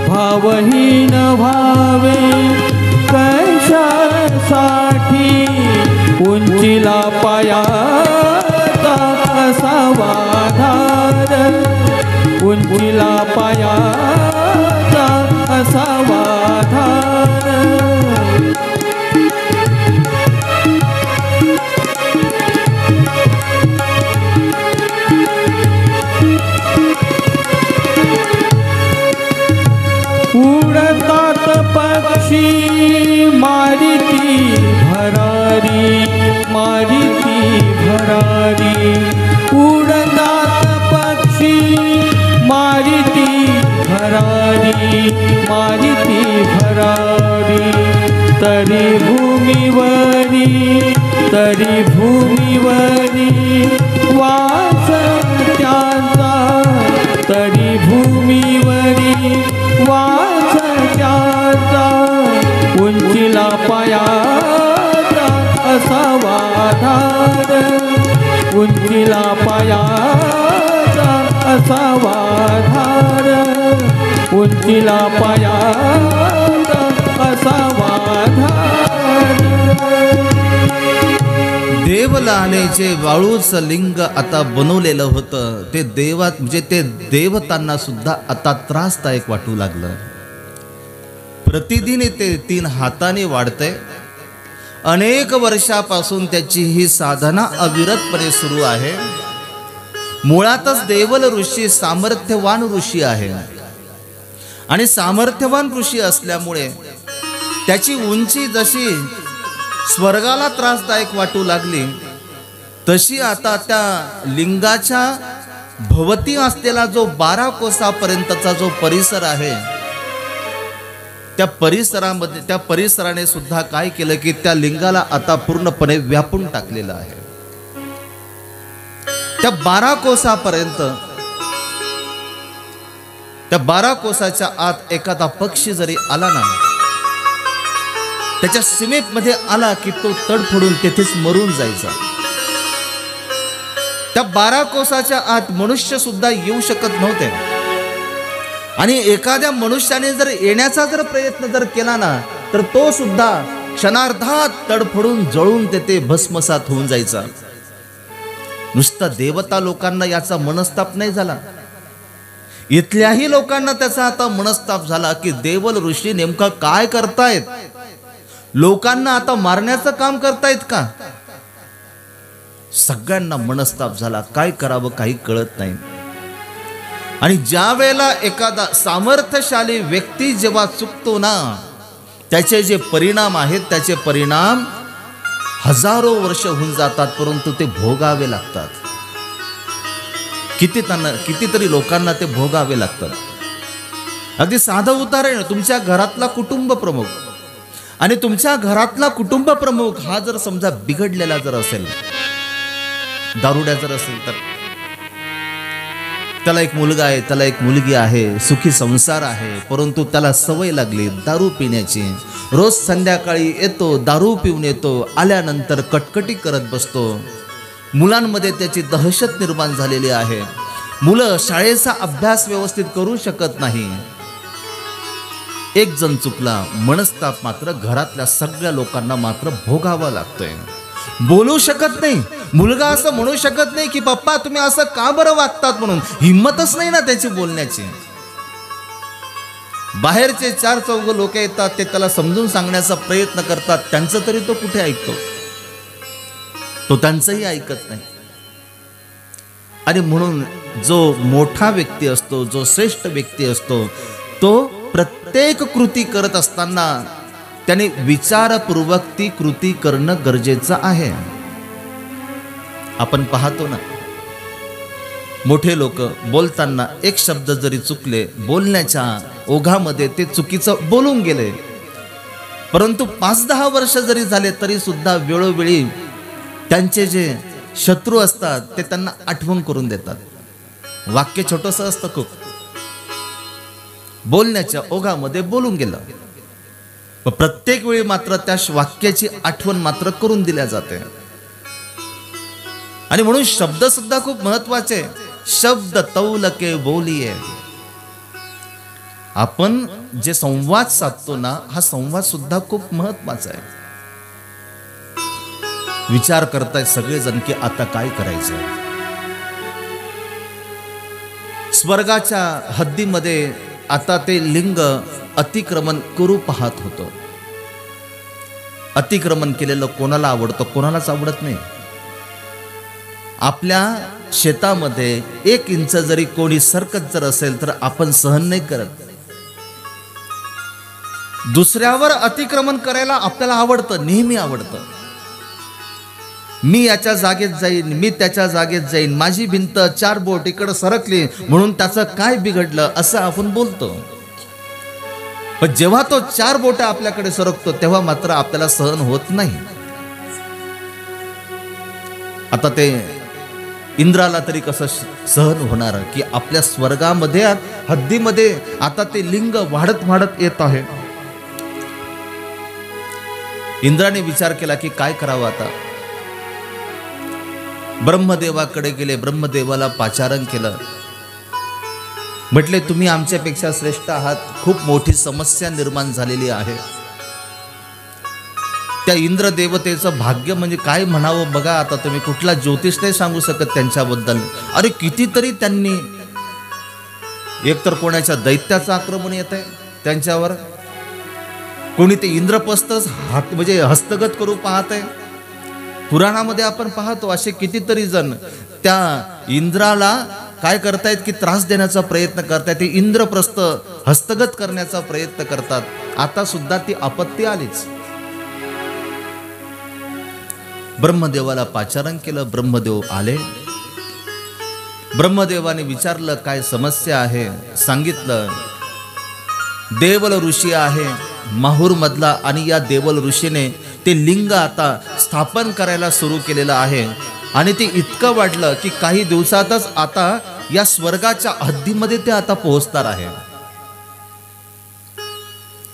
भावहीन व्हावे कशासाठी. उंचीला पायाचा असावा धार, उंचीला पायाचा असावा धार. उडतात पक्षी मारिती भरारी, मारिती भरारी, उडतात पक्षी मारिती भरारी, मारिती भरारी, तरी भूमीवरी, तरी भूमीवरी वास त्यांचा, तरी भूमीवरी वास त्यांचा, उंचीला पायाचा असावा धार, उंचीला पायाचा असावा धार, उंचीला पायाचा असावा धार. देवलानेचे वाळूचं लिंग आता बनवलेलं होतं ते देवात म्हणजे ते देवतांना सुद्धा आता त्रासदायक वाटू लागलं. प्रतिदिन ते 3 हाताने वाढतंय. अनेक वर्षापासून त्याची ही साधना अविरतपणे सुरू आहे. मुळातच देवल ऋषी सामर्थ्यवान ऋषी आहे आणि सामर्थ्यवान ऋषी असल्यामुळे त्याची उंची जशी स्वर्गाला त्रासदायक वाटू लागली तशी आता त्या लिंगाच्या भवती असलेला जो 12 कोसापर्यंतचा जो परिसर आहे त्या परिसरामध्ये त्या परिसराने सुद्धा काय केलं की त्या लिंगाला आता पूर्णपणे व्यापून टाकलेलं आहे. त्या 12 कोसापर्यंत त्या 12 कोसाच्या आत एखादा पक्षी जरी आला ना त्याच्या सीमेमध्ये आला की तो तडफडून तेथेच मरून जायचा. त्या 12 कोसाच्या आत मनुष्य सुद्धा येऊ शकत नव्हते आणि एखाद्या मनुष्याने जर येण्याचा जर प्रयत्न जर केला ना तर तो सुद्धा क्षणार्धात तडफडून जळून तेथे भस्मसात होऊन जायचा. नुसता देवता लोकांना याचा मनस्ताप नाही झाला, इथल्याही लोकांना त्याचा आता मनस्ताप झाला की देवल ऋषी नेमका काय करतायत, लोकांना आता मारण्याचं काम करतायत का. सगळ्यांना मनस्ताप झाला, काय करावं काही कळत नाही. आणि ज्या वेळेला एखादा सामर्थ्यशाली व्यक्ती जेव्हा चुकतो ना त्याचे जे परिणाम आहेत त्याचे परिणाम हजारो वर्ष होऊन जातात परंतु ते भोगावे लागतात. कितीतरी लोकांना ते भोगावे लागतात. अगदी साधं उदाहरण, तुमच्या घरातला कुटुंब प्रमुख आणि तुमच्या घरातला कुटुंब प्रमुख हा जर समजा बिघडलेला जर असेल, दारुड्या जर असेल, तर त्याला एक मुलगा आहे, त्याला एक मुलगी आहे, सुखी संसार आहे, परंतु त्याला सवय लागली दारू पिण्याची. रोज संध्याकाळी येतो, दारू पिऊन येतो, आल्यानंतर कटकटी करत बसतो. मुलांमध्ये त्याची दहशत निर्माण झालेली आहे. मुलं शाळेचा अभ्यास व्यवस्थित करू शकत नाही. एक जण चुकला, मनस्ताप मात्र घरातल्या सगळ्या लोकांना मात्र भोगावा लागतोय. बोलू शकत नाही, मुलगा असं म्हणू शकत नाही की पप्पा तुम्ही असं का बरं वागतात म्हणून, हिम्मतच नाही ना त्याची बोलण्याची. बाहेरचे 4 चौघ लोक येतात, ते त्याला समजून सांगण्याचा प्रयत्न करतात, त्यांचं तरी तो कुठे ऐकतो, तो त्यांचंही ऐकत नाही. आणि म्हणून जो मोठा व्यक्ती असतो, जो श्रेष्ठ व्यक्ती असतो, तो प्रत्येक कृती करत असताना त्याने विचारपूर्वक ती कृती करणं गरजेचं आहे. आपण पाहतो ना, मोठे लोक बोलताना एक शब्द जरी चुकले, बोलण्याच्या ओघामध्ये ते चुकीचं बोलून गेले, परंतु 5-10 वर्ष जरी झाले तरी सुद्धा वेळोवेळी त्यांचे जे शत्रू असतात ते त्यांना आठवण करून देतात. वाक्य छोटंसं असतं, खूप बोलण्याच्या ओघामध्ये बोलून गेलं, प्रत्येक वेळी मात्र त्या वाक्याची आठवण मात्र करून दिल्या जाते. आणि म्हणून शब्द सुद्धा खूप महत्वाचे. शब्द तौलके बोलिये. आपण जे संवाद साधतो ना, हा संवाद सुद्धा खूप महत्वाचा आहे. विचार करताय सगळेजण की आता काय करायचं. स्वर्गाच्या हद्दीमध्ये आता ते लिंग अतिक्रमण करू पाहत होतं. अतिक्रमण केलेलं कोणाला आवडतं, कोणालाच आवडत नाही. आपल्या शेतामध्ये 1 इंच जरी कोणी सरकत जर असेल तर आपण सहन नाही करत. दुसऱ्यावर अतिक्रमण करायला आपल्याला आवडतं, नेहमी आवडतं. मी याच्या जागेत जाईन, मी त्याच्या जागेत जाईन, माझी भिंत 4 बोट इकडं सरकली म्हणून त्याचं काय बिघडलं असं आपण बोलतो. पण जेव्हा तो 4 बोट आपल्याकडे सरकतो तेव्हा मात्र आपल्याला सहन होत नाही. आता ते इंद्राला तरी कसं सहन होणार की आपल्या स्वर्गामध्ये हद्दीमध्ये आता ते लिंग वाढत वाढत येत आहे. इंद्राने विचार केला की काय करावं आता. ब्रह्मदेवाकडे गेले, ब्रह्मदेवाला पाचारण केलं. म्हटले तुम्ही आमच्यापेक्षा श्रेष्ठ आहात, खूप मोठी समस्या निर्माण झालेली आहे. त्या इंद्र देवतेचं भाग्य म्हणजे काय म्हणावं बघा. आता तुम्ही कुठला ज्योतिष नाही सांगू शकत त्यांच्याबद्दल. अरे कितीतरी त्यांनी, एकतर कोणाच्या दैत्याचं आक्रमण येत आहे त्यांच्यावर, कोणी ते इंद्रप्रस्थच हात म्हणजे हस्तगत करू पाहत आहे. पुराणामध्ये आपण पाहतो असे कितीतरी जण त्या इंद्राला काय करतायत की त्रास देण्याचा प्रयत्न करतायत, ते इंद्रप्रस्थ हस्तगत करण्याचा प्रयत्न करतात. आता सुद्धा ती आपत्ती आलीच. ब्रह्मदेवाला पाचारण केलं, ब्रह्मदेव आले. ब्रह्मदेवाने विचारलं काय समस्या आहे, सांगितलं. देवल ऋषी आहे माहूर मधला आणि या देवल ऋषीने ते लिंग आता स्थापन करायला सुरू केलेलं आहे आणि ते इतकं वाढलं की काही दिवसातच आता या स्वर्गाच्या हद्दीमध्ये ते आता पोहोचणार आहे.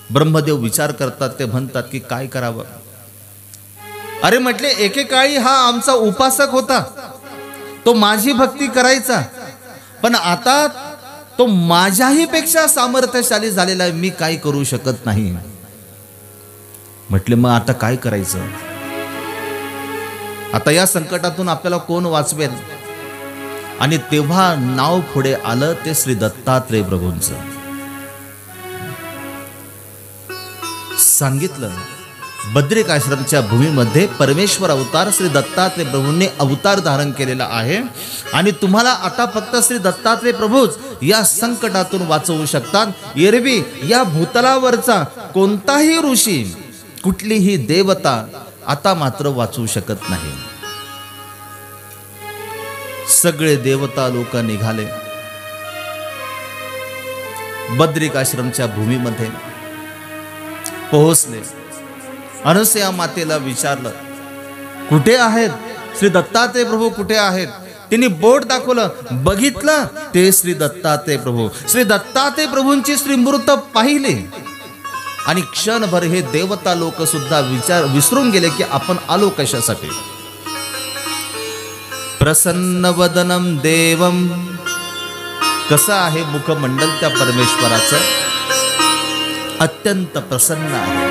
ब्रह्मदेव विचार करतात, ते म्हणतात की काय करावं. अरे म्हटले एकेकाळी हा आमचा उपासक होता, तो माझी भक्ती करायचा, पण आता तो माझ्याही पेक्षा सामर्थ्यशाली झालेला आहे, मी काय करू शकत नाही. म्हटले मग आता काय करायचं. आता या संकटातून आपल्याला कोण वाचवेल. आणि तेव्हा नाव पुढे आलं ते श्री दत्तात्रेय प्रभूंचं. सांगितलं बद्रिक आश्रमच्या भूमीमध्ये परमेश्वर अवतार श्री दत्तात्रेय प्रभूंनी अवतार धारण केलेला आहे आणि तुम्हाला आता फक्त श्री दत्तात्रेय प्रभूच या संकटातून वाचवू शकतात. एरवी या भूतलावरचा कोणताही ऋषी, कुठलीही देवता आता मात्र वाचवू शकत नाही. सगळे देवता लोक निघाले. बद्रिक आश्रमच्या भूमीमध्ये पोहोचले. अनसुया मातेला विचारलं कुठे आहेत श्री दत्तात्रेय प्रभू, कुठे आहेत. तिने बोट दाखवलं, बघितलं ते श्री दत्तात्रेय प्रभू. श्री दत्तात्रेय प्रभूंची श्रीमूर्त पाहिली आणि क्षणभर हे देवता लोक सुद्धा विसरून गेले की आपण आलो कशासाठी. प्रसन्न वदनम देवम, कसं आहे मुखमंडल त्या परमेश्वराचं, अत्यंत प्रसन्न आहे.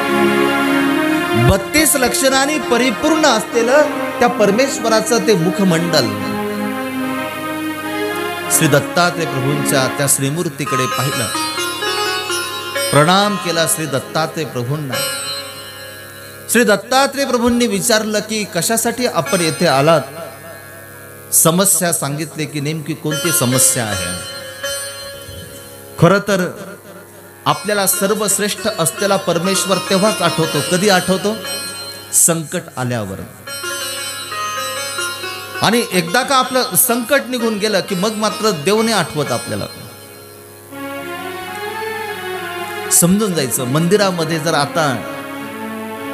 32 लक्षणांनी परिपूर्ण असलेलं त्या परमेश्वराचं ते मुखमंडल. श्री दत्तात्रेय प्रभूंच्या त्या श्रीमूर्तीकडे पाहिलं, प्रणाम केला श्री दत्तात्रेय प्रभूंना. श्री दत्तात्रेय प्रभूंनी विचारलं की कशासाठी आपण येथे आलात. समस्या सांगितली की नेमकी कोणती समस्या आहे. खरं तर आपल्याला सर्वश्रेष्ठ असलेला परमेश्वर तेव्हाच आठवतो. कधी आठवतो? संकट आल्यावर. आणि एकदा का आपलं संकट निघून गेलं की मग मात्र देव नाही आठवत आपल्याला. समजून जायचं. मंदिरामध्ये जर आता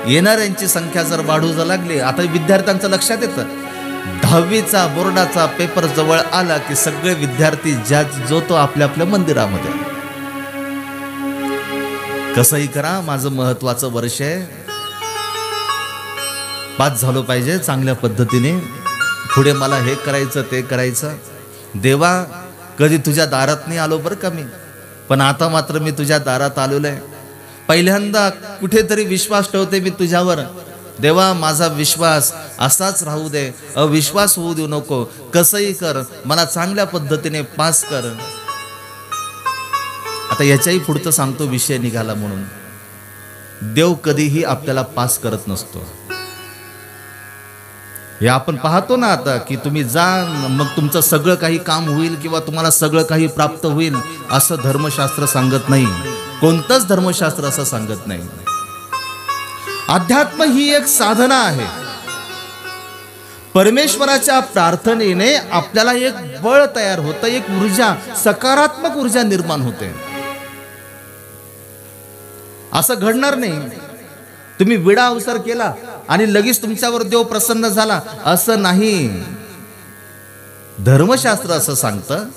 येणाऱ्यांची संख्या जर वाढू लागली, आता विद्यार्थ्यांचं लक्षात येतं, 10वीचा बोर्डाचा पेपर जवळ आला की सगळे विद्यार्थी जो तो आपल्या आपल्या मंदिरामध्ये. कसंही करा, माझं महत्वाचं वर्ष आहे, पास झालो पाहिजे चांगल्या पद्धतीने, पुढे मला हे करायचं ते करायचं. देवा कधी तुझ्या दारात नाही आलो बरं का मी, पण आता मात्र मी तुझ्या दारात आलेलो आहे. पहिल्यांदा कुठेतरी विश्वास ठेवते मी तुझ्यावर. देवा माझा विश्वास असाच राहू दे, अविश्वास होऊ देऊ नको. कसंही कर, मला चांगल्या पद्धतीने पास कर. आता याच्याही पुढचं सांगतो, विषय निघाला म्हणून. देव कधीही आपल्याला पास करत नसतो. हे आपण पाहतो ना आता की तुम्ही जा, मग तुमचं सगळं काही काम होईल किंवा तुम्हाला सगळं काही प्राप्त होईल असं धर्मशास्त्र सांगत नाही. कोणतंच धर्मशास्त्र असं सांगत नाही. अध्यात्म ही एक साधना आहे. परमेश्वराच्या प्रार्थनेने आपल्याला एक बळ तयार होतं, एक ऊर्जा, सकारात्मक ऊर्जा निर्माण होते. असं घडणार नाही तुम्ही विडा अवसर केला आणि लगेच तुमच्यावर देव प्रसन्न झाला, असं नाही. धर्मशास्त्र असं सांगतं,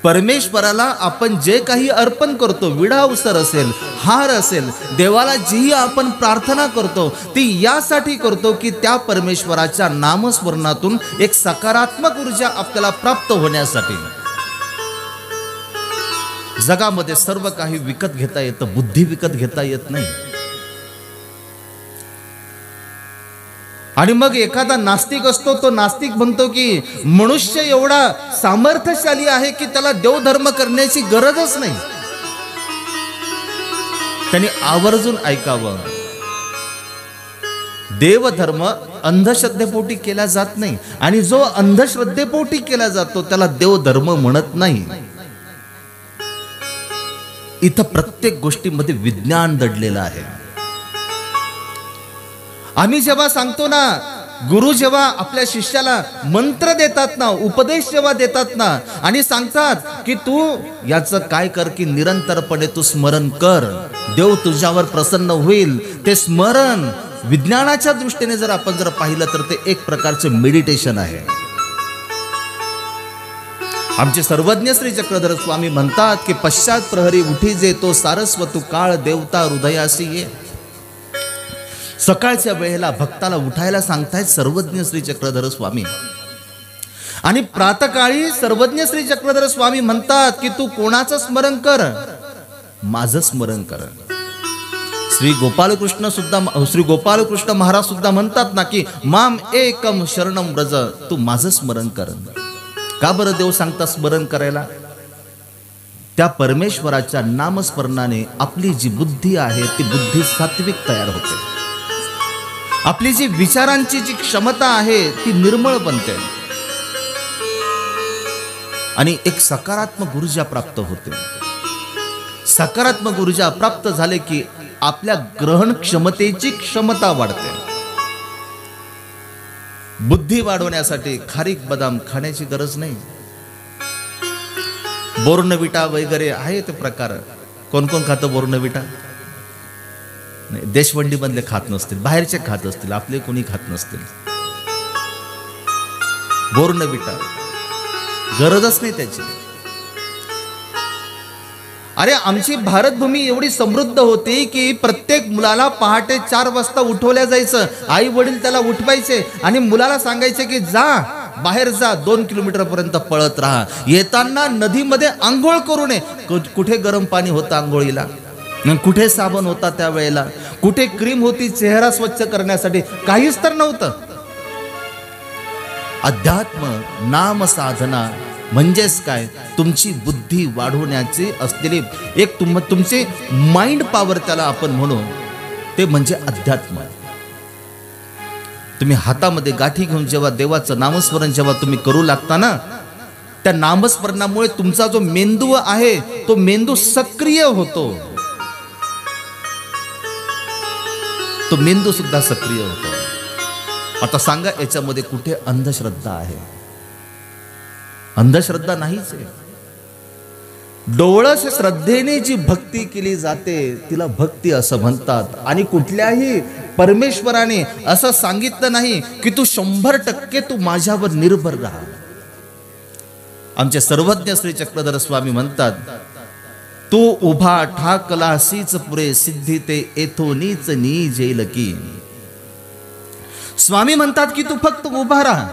परमेश्वराला आपण जे काही अर्पण करतो, विडा अवसर असेल, हार असेल, देवाला जी आपण प्रार्थना करतो ती यासाठी करतो की त्या परमेश्वराच्या नामस्मरणातून एक सकारात्मक ऊर्जा आपल्याला प्राप्त होण्यासाठी. जगामध्ये सर्व काही विकत घेता येतं, बुद्धी विकत घेता येत नाही. आणि मग एखादा नास्तिक असतो, तो नास्तिक म्हणतो की मनुष्य एवढा सामर्थ्यशाली आहे की त्याला देवधर्म करण्याची गरजच नाही. त्यांनी आवर्जून ऐकावं, देवधर्म अंधश्रद्धेपोटी केला जात नाही आणि जो अंधश्रद्धेपोटी केला जातो त्याला देवधर्म म्हणत नाही. इथं प्रत्येक गोष्टीमध्ये विज्ञान दडलेलं आहे. आम्ही जेव्हा सांगतो ना, गुरु जेव्हा आपल्या शिष्याला मंत्र देतात ना, उपदेश जेव्हा देतात ना आणि सांगतात की तू याचं काय कर की निरंतरपणे तू स्मरण कर, देव तुझ्यावर प्रसन्न होईल. ते स्मरण विज्ञानाच्या दृष्टीने जर आपण पाहिलं तर ते एक प्रकारचं मेडिटेशन आहे. आमचे सर्वज्ञ श्री चक्रधर स्वामी म्हणतात की पश्चात प्रहरी उठी जे तो सारस्वतू काळ देवता हृदयासी ये. सकाळच्या वेळेला भक्ताला उठायला सांगतायत सर्वज्ञ श्री चक्रधर स्वामी. आणि प्रातःकाळी सर्वज्ञ श्री चक्रधर स्वामी म्हणतात की तू कोणाचं स्मरण कर, माझं स्मरण कर. श्री गोपालकृष्ण महाराज सुद्धा म्हणतात ना की माम एकम शरणम व्रज, तू माझं स्मरण कर. का बरं देव सांगता स्मरण करायला? त्या परमेश्वराच्या नामस्मरणाने आपली जी बुद्धी आहे ती बुद्धी सात्विक तयार होते. आपली जी विचारांची जी क्षमता आहे ती निर्मळ बनते आणि एक सकारात्मक ऊर्जा प्राप्त होते. सकारात्मक ऊर्जा प्राप्त झाले की आपल्या ग्रहण क्षमतेची क्षमता वाढते. बुद्धी वाढवण्यासाठी खारीक बदाम खाण्याची गरज नाही. बोर्नविटा वगैरे आहे ते प्रकार. कोण कोण खातं बोर्नविटा? नाही, देशवंडी मधले खात नसतील, बाहेरचे खात असतील, आपले कोणी खात नसतील. बोर्नविटा गरजच नाही त्याची. अरे आमची भारतभूमी एवढी समृद्ध होती की प्रत्येक मुलाला पहाटे 4 वाजता उठवल्या जायचं. आई वडील त्याला उठवायचे आणि मुलाला सांगायचे की जा बाहेर जा, 2 किलोमीटर पर्यंत पळत राहा. येताना नदीमध्ये आंघोळ करू नये. कुठे गरम पाणी होतं आंघोळीला, कुठे साबण होता त्यावेळेला, कुठे क्रीम होती चेहरा स्वच्छ करण्यासाठी, काहीच तर नव्हतं. अध्यात्म नाम साधना म्हणजेच काय, तुमची बुद्धी वाढवण्याची असलेली एक तुमचे माइंड पॉवर त्याला आपण म्हणू, ते म्हणजे अध्यात्म. तुम्ही हातामध्ये गाठी घेऊन जेव्हा देवाचं नामस्मरण जेव्हा तुम्ही करू लागता ना, त्या नामस्मरणामुळे तुमचा जो मेंदू आहे तो मेंदू सक्रिय होतो. तो मेंदू सुद्धा सक्रिय होतो. आता सांगा याच्यामध्ये कुठे अंधश्रद्धा आहे? अंधश्रद्धा नाहीच आहे. डोळस श्रद्धेने जी भक्ती केली जाते तिला भक्ती असं म्हणतात. आणि कुठल्याही परमेश्वराने असं सांगितलं नाही की तू 100% तू माझ्यावर निर्भर राहा. आमचे सर्वज्ञ श्री चक्रधर स्वामी म्हणतात, तू उभा ठाकलासीच पुरे सिद्धी ते येथो नीच नी जेल की. स्वामी म्हणतात की तू फक्त उभा राहा,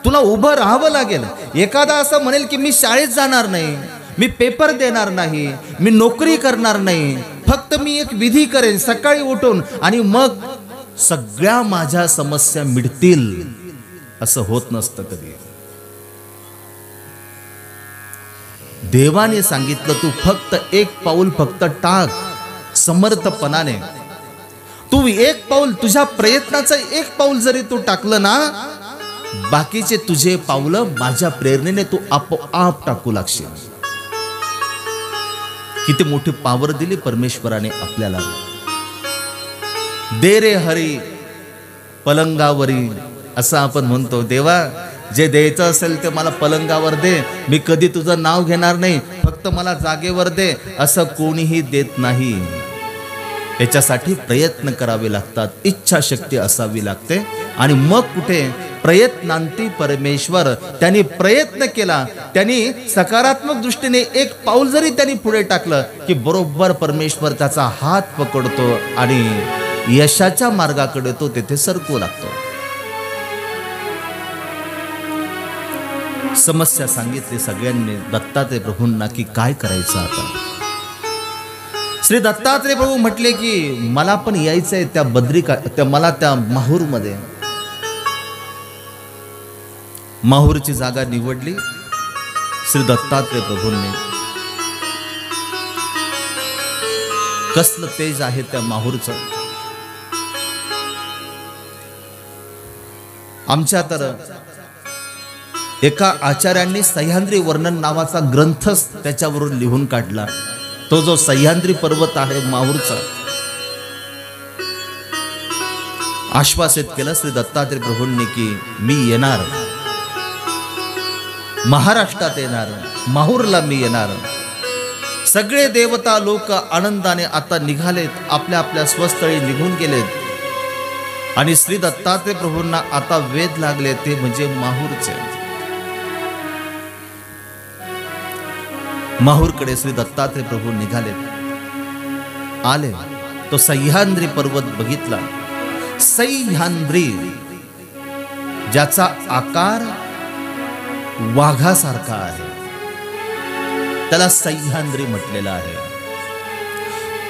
तुला उभं राहावं लागेल. एखादा असं म्हणेल की मी शाळेत जाणार नाही, मी पेपर देणार नाही, मी नोकरी करणार नाही, फक्त मी एक विधी करेन सकाळी उठून आणि मग सगळ्या माझ्या समस्या मिटतील, असं होत नसतं कधी. देवाने सांगितलं तू फक्त एक पाऊल फक्त टाक समर्थपणाने. तू एक पाऊल, तुझ्या प्रयत्नाचं एक पाऊल जरी तू टाकलं ना, बाकीचे तुझे पावलं माझ्या प्रेरणेने तू आपोआप टाकू लागशील. किती मोठी पावर दिली परमेश्वराने आपल्याला. दे रे हरी पलंगावरी, असं आपण म्हणतो. देवा, जे द्यायचं असेल ते मला पलंगावर दे, मी कधी तुझं नाव घेणार नाही, फक्त मला जागेवर दे, असं कोणीही देत नाही. याच्यासाठी प्रयत्न करावे लागतात, इच्छाशक्ती असावी लागते. आणि मग कुठे प्रयत्नांती परमेश्वर. त्यांनी प्रयत्न केला, त्यांनी सकारात्मक दृष्टीने एक पाऊल जरी त्यांनी पुढे टाकलं की बरोबर परमेश्वर त्याचा हात पकडतो आणि यशाच्या मार्गाकडे तो तेथे सरकू लागतो. समस्या सांगितली सगळ्यांनी दत्तात्रय प्रभूंना की काय करायचं आता. श्री दत्तात्रय प्रभू म्हटले की मला पण यायचंय त्या मला त्या माहूरमध्ये. माहूरची जागा निवडली श्री दत्तात्रय प्रभूंनी. कसलं तेज आहे त्या माहूरचं. आमच्या तर एका आचार्यांनी सह्याद्री वर्णन नावाचा ग्रंथच त्याच्यावरून लिहून काढला. तो जो सह्याद्री पर्वत आहे माहूरचा, आश्वासित केलं श्री दत्तात्रय प्रभूंनी की मी येणार, महाराष्ट्रात येणार, माहूरला मी येणार. सगळे देवता लोक आनंदाने आता निघालेत, आपल्या आपल्या स्वस्थळी निघून गेलेत. आणि श्री दत्तात्रय प्रभूंना आता वेध लागले, ते म्हणजे माहूरचे. माहूरकडे श्री दत्तात्रय प्रभू निघाले, आले. तो सह्याद्री पर्वत बघितला. सह्याद्री ज्याचा आकार वाघासारखा आहे, त्याला सह्याद्री म्हटलेला आहे.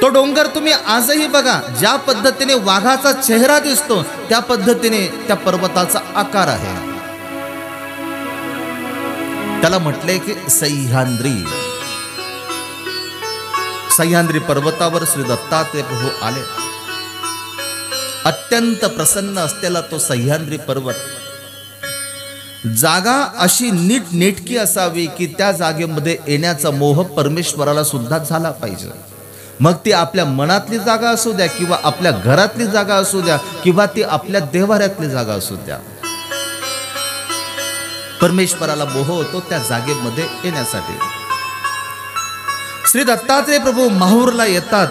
तो डोंगर तुम्ही आजही बघा, ज्या पद्धतीने वाघाचा चेहरा दिसतो त्या पद्धतीने त्या पर्वताचा आकार आहे. त्याला म्हटले की सह्याद्री. सह्याद्री पर्वतावर श्री दत्तात्रय प्रभू आले. अत्यंत प्रसन्न असलेला तो सह्याद्री पर्वत, जागा अशी नीट नेटकी असावी की त्या जागेमध्ये येण्याचा मोह परमेश्वराला सुद्धा झाला पाहिजे. मग ती आपल्या मनातली जागा असू द्या, किंवा आपल्या घरातली जागा असू द्या, किंवा ती आपल्या देवाऱ्यातली जागा असू द्या, परमेश्वराला मोह होतो त्या जागेमध्ये येण्यासाठी. श्री दत्तात्रय प्रभू माहूरला येतात.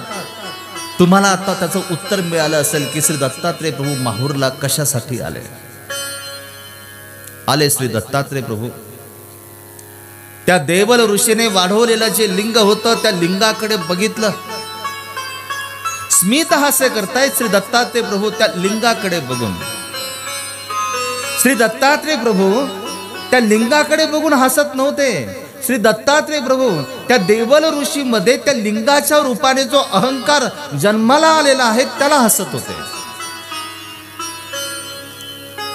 तुम्हाला आता त्याचं उत्तर मिळालं असेल की श्री दत्तात्रय प्रभू माहूरला कशासाठी आले. आले श्री दत्तात्रय प्रभू त्या देवल ऋषीने वाढवलेलं जे लिंग होतं त्या लिंगाकडे बघितलं. स्मित हास्य करतायत श्री दत्तात्रय प्रभू त्या लिंगाकडे बघून. श्री दत्तात्रय प्रभू त्या लिंगाकडे बघून हसत नव्हते. श्री दत्तात्रय प्रभू त्या देवल ऋषी मध्ये त्या लिंगाच्या रूपाने जो अहंकार जन्माला आलेला आहे त्याला हसत होते.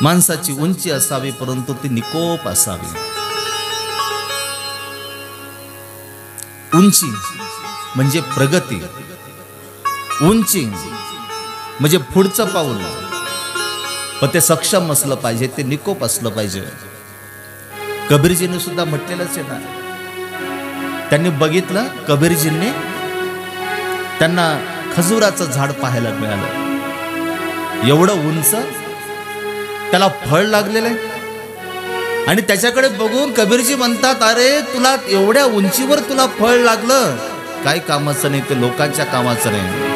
माणसाची उंची असावी परंतु ती निकोप असावी. उंची म्हणजे प्रगती, उंची म्हणजे पुढचं पाऊल, पण ते सक्षम असलं पाहिजे, ते निकोप असलं पाहिजे. कबीरजीने सुद्धा म्हटलेलंच आहे ना. त्यांनी बघितलं, कबीरजींनी त्यांना खजुराचं झाड पाहायला मिळालं. एवढं उंच, त्याला फळ लागलेलं आहे. आणि त्याच्याकडे बघून कबीरजी म्हणतात, अरे तुला एवढ्या उंचीवर तुला फळ लागलं, काय कामाचं नाही, ते लोकांच्या कामाचं नाही.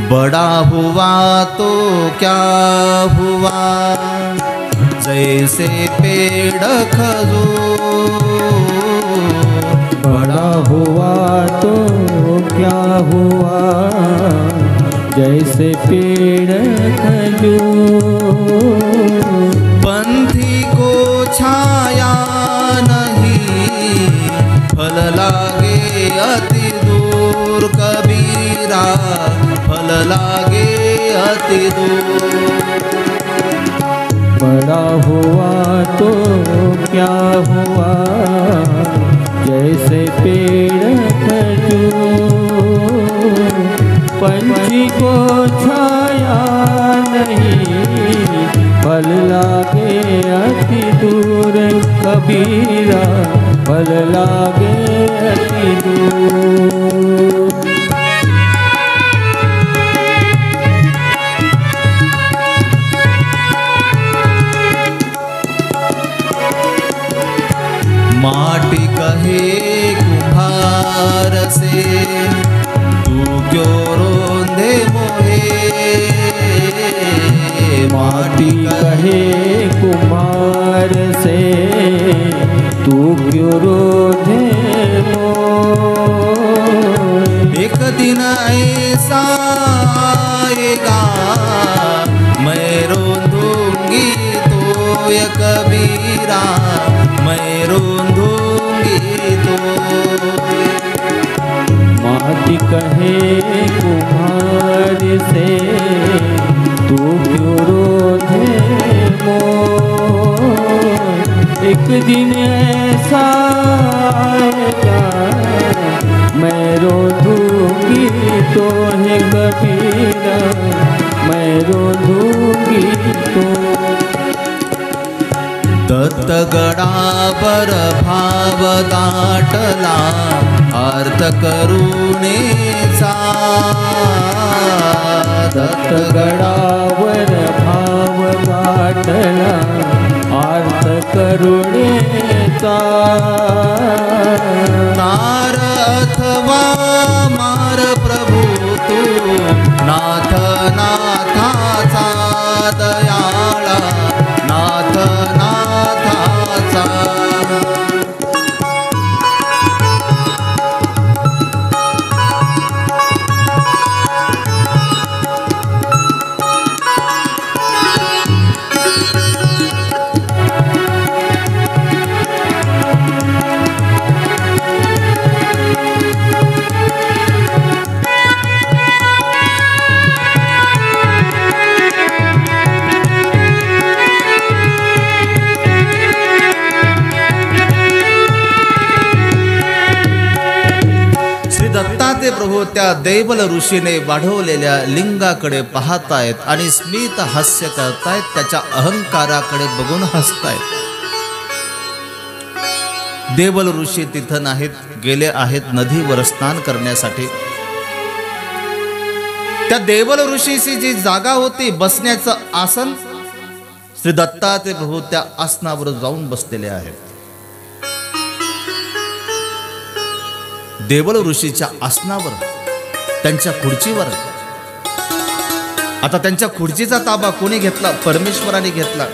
बडा हुआ तो क्या हुआ, जैसे पेड़ खजूर. बड़ा हुआ तो क्या हुआ, जैसे पेड़ खजूर. पंथी को छाया नहीं, फल लागे अति दूर. कबीरा फल लागे अति दूर. बड़ा हुआ तो क्या हुआ, जैसे पेड़ खजूर. पंछी को छाया नहीं, फल लागे अति दूर. कबीरा फल लागे अति दूर. कहे कुम्हार से, तू क्यों रोंदे मोहे। माटी कहे कुम्हार से, तू क्यों रोंदे मोहे। एक दिन ऐसा आएगा, मैं रोंदूंगी तो ये कबीरा, मैं रोंदूंगी तो। माटी कहे कुम्हार से, तू क्यों रोंदे मोहे। एक दिन ऐसा आएगा, मैं रोंदूंगी तो है कबीरा, मैं रोंदूंगी तो। दत्तगडावर भाव दाटला, अर्थ करुणेचा। दत्तगडावर भाव दाटला, अर्थ करुणेचा। तार अथवा मार प्रभू तू, नाथ नाथाचा दयाळा, नाथ नाथाचा। दत्तात्रय प्रभू त्या देवल ऋषीने वाढवलेल्या लिंगाकडे पाहतायत आणि स्मित हास्य करतायत, त्याच्या अहंकाराकडे बघून हसतायत। देवल ऋषी तिथं नाहीत, गेले आहेत नदीवर स्नान करण्यासाठी। त्या देवल ऋषीची जी जागा होती बसण्याचं आसन, श्री दत्तात्रय प्रभू त्या आसनावर जाऊन बसलेले आहेत। देवल ऋषीच्या आसनावर, त्यांच्या खुर्चीवर। आता त्यांच्या खुर्चीचा ताबा कोणी घेतला? परमेश्वराने घेतला।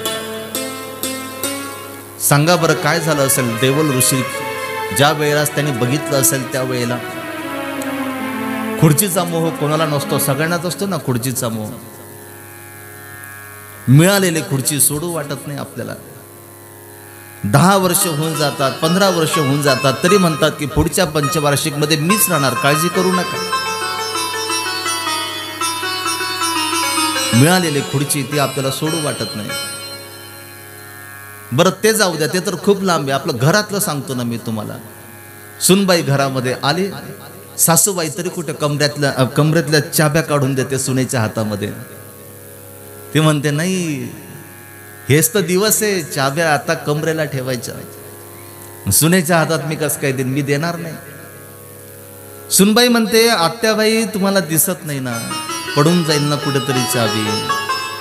सांगा बरं काय झालं असेल? देवल ऋषी ज्या वेळेला त्यांनी बघितलं असेल त्या वेळेला, खुर्चीचा मोह कोणाला नसतो? सगळ्यांनाच असतो ना खुर्चीचा मोह। मिळालेली खुर्ची सोडू वाटत नाही आपल्याला। 10 वर्ष होऊन जातात, 15 वर्ष होऊन जातात, तरी म्हणतात की पुढच्या पंचवार्षिक मध्ये मीच राहणार, काळजी करू नका। मिळालेली खुर्ची ती आपल्याला सोडू वाटत नाही। बरं ते जाऊ द्या, ते तर खूप लांब आहे। आपलं घरातलं सांगतो ना मी तुम्हाला। सुनबाई घरामध्ये आली, सासूबाई तरी कुठे कमरेतल्या चाब्या काढून देते सुनेच्या हातामध्ये। ती म्हणते नाही, हेच तर दिवस आहे, चाब्या आता कमरेला ठेवायच्या। सुनेच्या हातात मी कसं काय देईन? मी देणार नाही। सुनबाई म्हणते आत्याबाई तुम्हाला दिसत नाही ना, पडून जाईल ना कुठेतरी चाबी।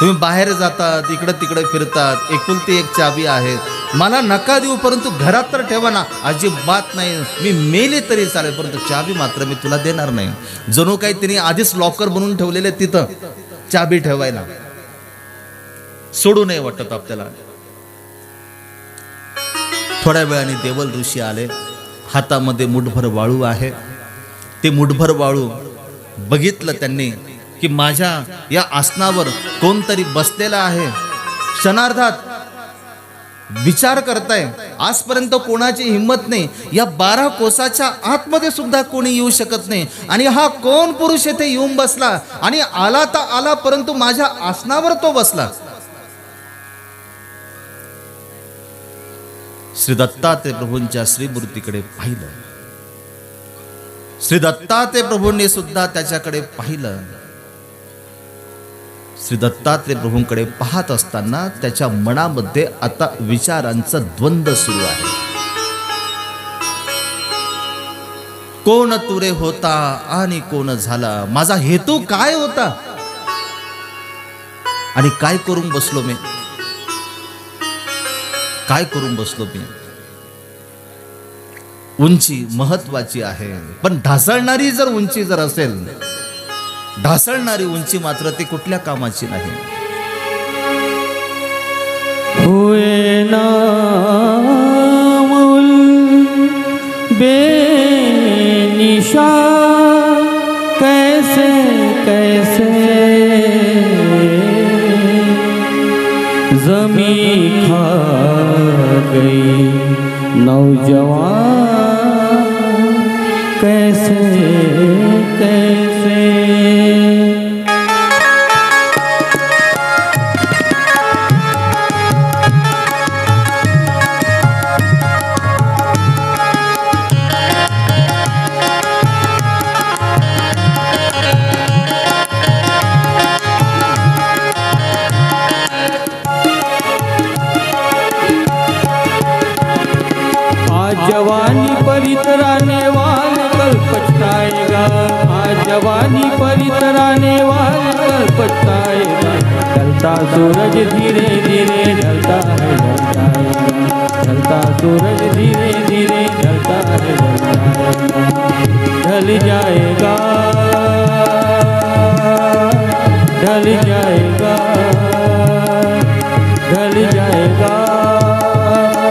तुम्ही बाहेर जातात, इकडे तिकडे फिरतात, एकुलती एक चाबी आहे, मला नका देऊ परंतु घरात तर ठेवा ना। अजिबात नाही, मी मेले तरी चालेल परंतु चाबी मात्र मी तुला देणार नाही। जणू काही तिने आधीच लॉकर बनवून ठेवलेले तिथं चाबी ठेवायला, सोडू नाही वाटत आपल्याला। थोड्या वेळाने देवल ऋषी आले, हातामध्ये मुठभर वाळू आहे। ते मुठभर वाळू बघितलं त्यांनी की माझ्या या आसनावर कोणतरी बसलेला आहे। क्षणार्धात विचार करताय, आजपर्यंत कोणाची हिंमत नाही, या 12 कोसाच्या आतमध्ये सुद्धा कोणी येऊ शकत नाही, आणि हा कोण पुरुष येथे येऊन बसला, आणि आला तर आला परंतु माझ्या आसनावर तो बसला। श्री दत्तात्रय प्रभूंच्या श्रीमूर्तीकडे पाहिलं। श्री दत्तात्रय प्रभूंनी सुद्धा त्याच्याकडे पाहिलं। श्री दत्तात्रय प्रभूंकडे पाहत असताना त्याच्या मनामध्ये आता विचारांचा द्वंद्व सुरू आहे। कोण तू रे होता आणि कोण झाला? माझा हेतू काय होता आणि काय करून बसलो मी? काय करून बसलो मी? उंची महत्वाची आहे, पण ढासळणारी जर उंची जर असेल, ढासळणारी उंची मात्र ती कुठल्या कामाची नाही. हुए ना मूल बेनिशा कैसे कैसे ज़मीं खा गई नौजवान कैसे कैसे. जवानी पर इतराने वाले कल पछताएगा, आज जवानी पर इतराने वाले कल पछताएगा. ढलता सूरज धीरे धीरे ढलता है ढलता सूरज धीरे धीरे ढलता है ढल जाएगा ढल जाएगा ढल जाएगा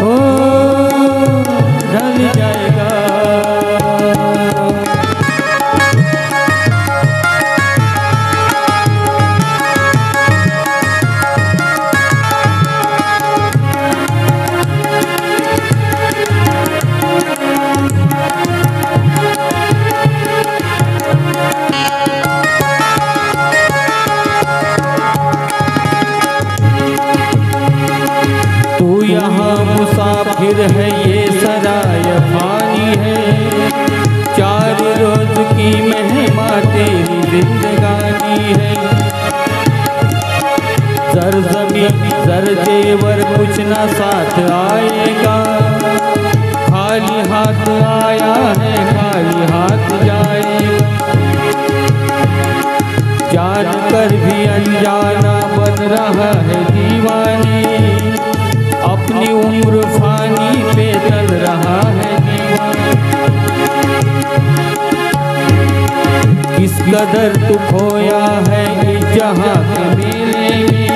हो ढल जाएगा. तू यहाँ मुसाफिर है ये सराय फानी है, 4 रोज की मेहमा तेरी जिंदगानी है. जर ज़मीं जर जेवर कुछ न साथ आएगा, खाली हाथ आया है खाली हाथ जाएगा. जान कर भी अनजाना बन रहा है दीवानी, अपनी उम्र फानी पे चल रहा है दीवाना. किस कदर तू खोया है इस जहां के मेले में,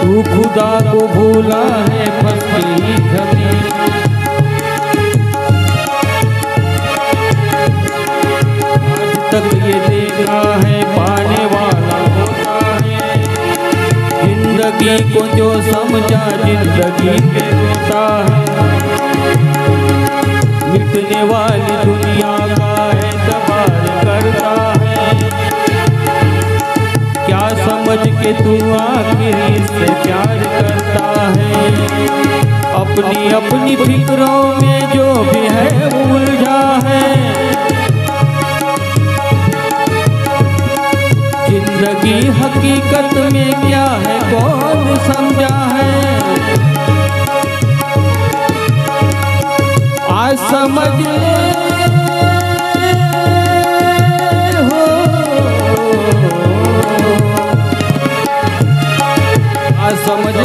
तू खुदा को भूला है फंस गई झमेले. आज तक ये देखा है पाने वाला होता है, जिंदगी को जो समझा जिंदगी पे रोता है. मिटने वाली दुनिया का एतबार करता है, क्या समझ के तू आखिर इससे प्यार करता है. अपनी अपनी फिक्रों में जो भी है वो उलझा है, जिंदगी हकीकत में क्या है कौन समझा है. आज समझ ले हो, आज समझ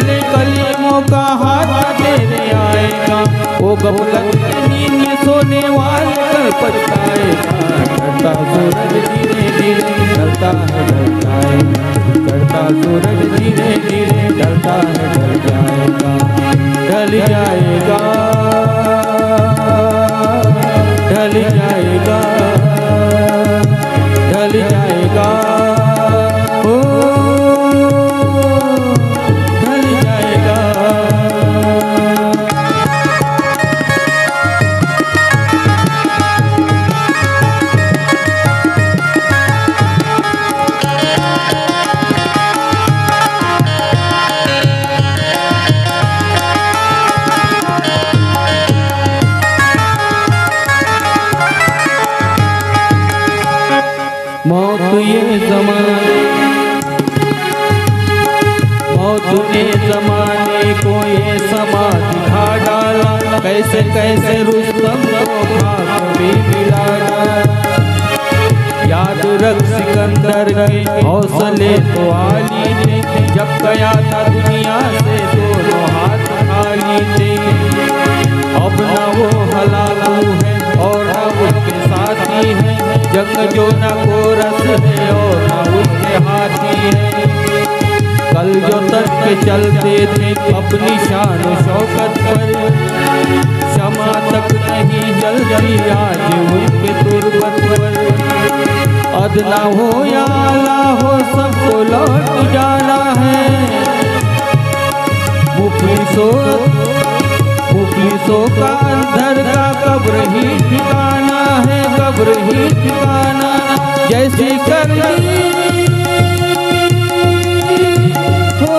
ले कलीमों का हाथ तेरे आएगा. वो गफलत नींद में सोने वाले कल पछताएगा. ढलता सूरज धीरे धीरे ढलता है ढलता सूरज धीरे धीरे ढलता है ढल जाएगा ढल जाएगा ढल जाएगा ढल जाएगा ओ ढल जाएगा. मौत ये ज़माने मौत ने ज़माने को ये समा दिखा डाला, कैसे कैसे रुस्तम को खाक में मिला डाला. याद रख सिकंदर के हौसले तो आली थे, जब गया था दुनिया से दोनों हाथ खाली थे. न वो हलालू है और न उसके साथी है, जंग जो न कोरस है और न उसके हाथी है। कल जो तर्क चलते थे अपनी शान शौकत पर, क्षमा तक नहीं जल्दी आज उनके तुरबत पर। अदना हो या आला हो सबको लौट जाना है, मुफलिसों का अंदर का कब्र ही ठिकाना है, कब्र ही ठिकाना। जैसी करनी हो,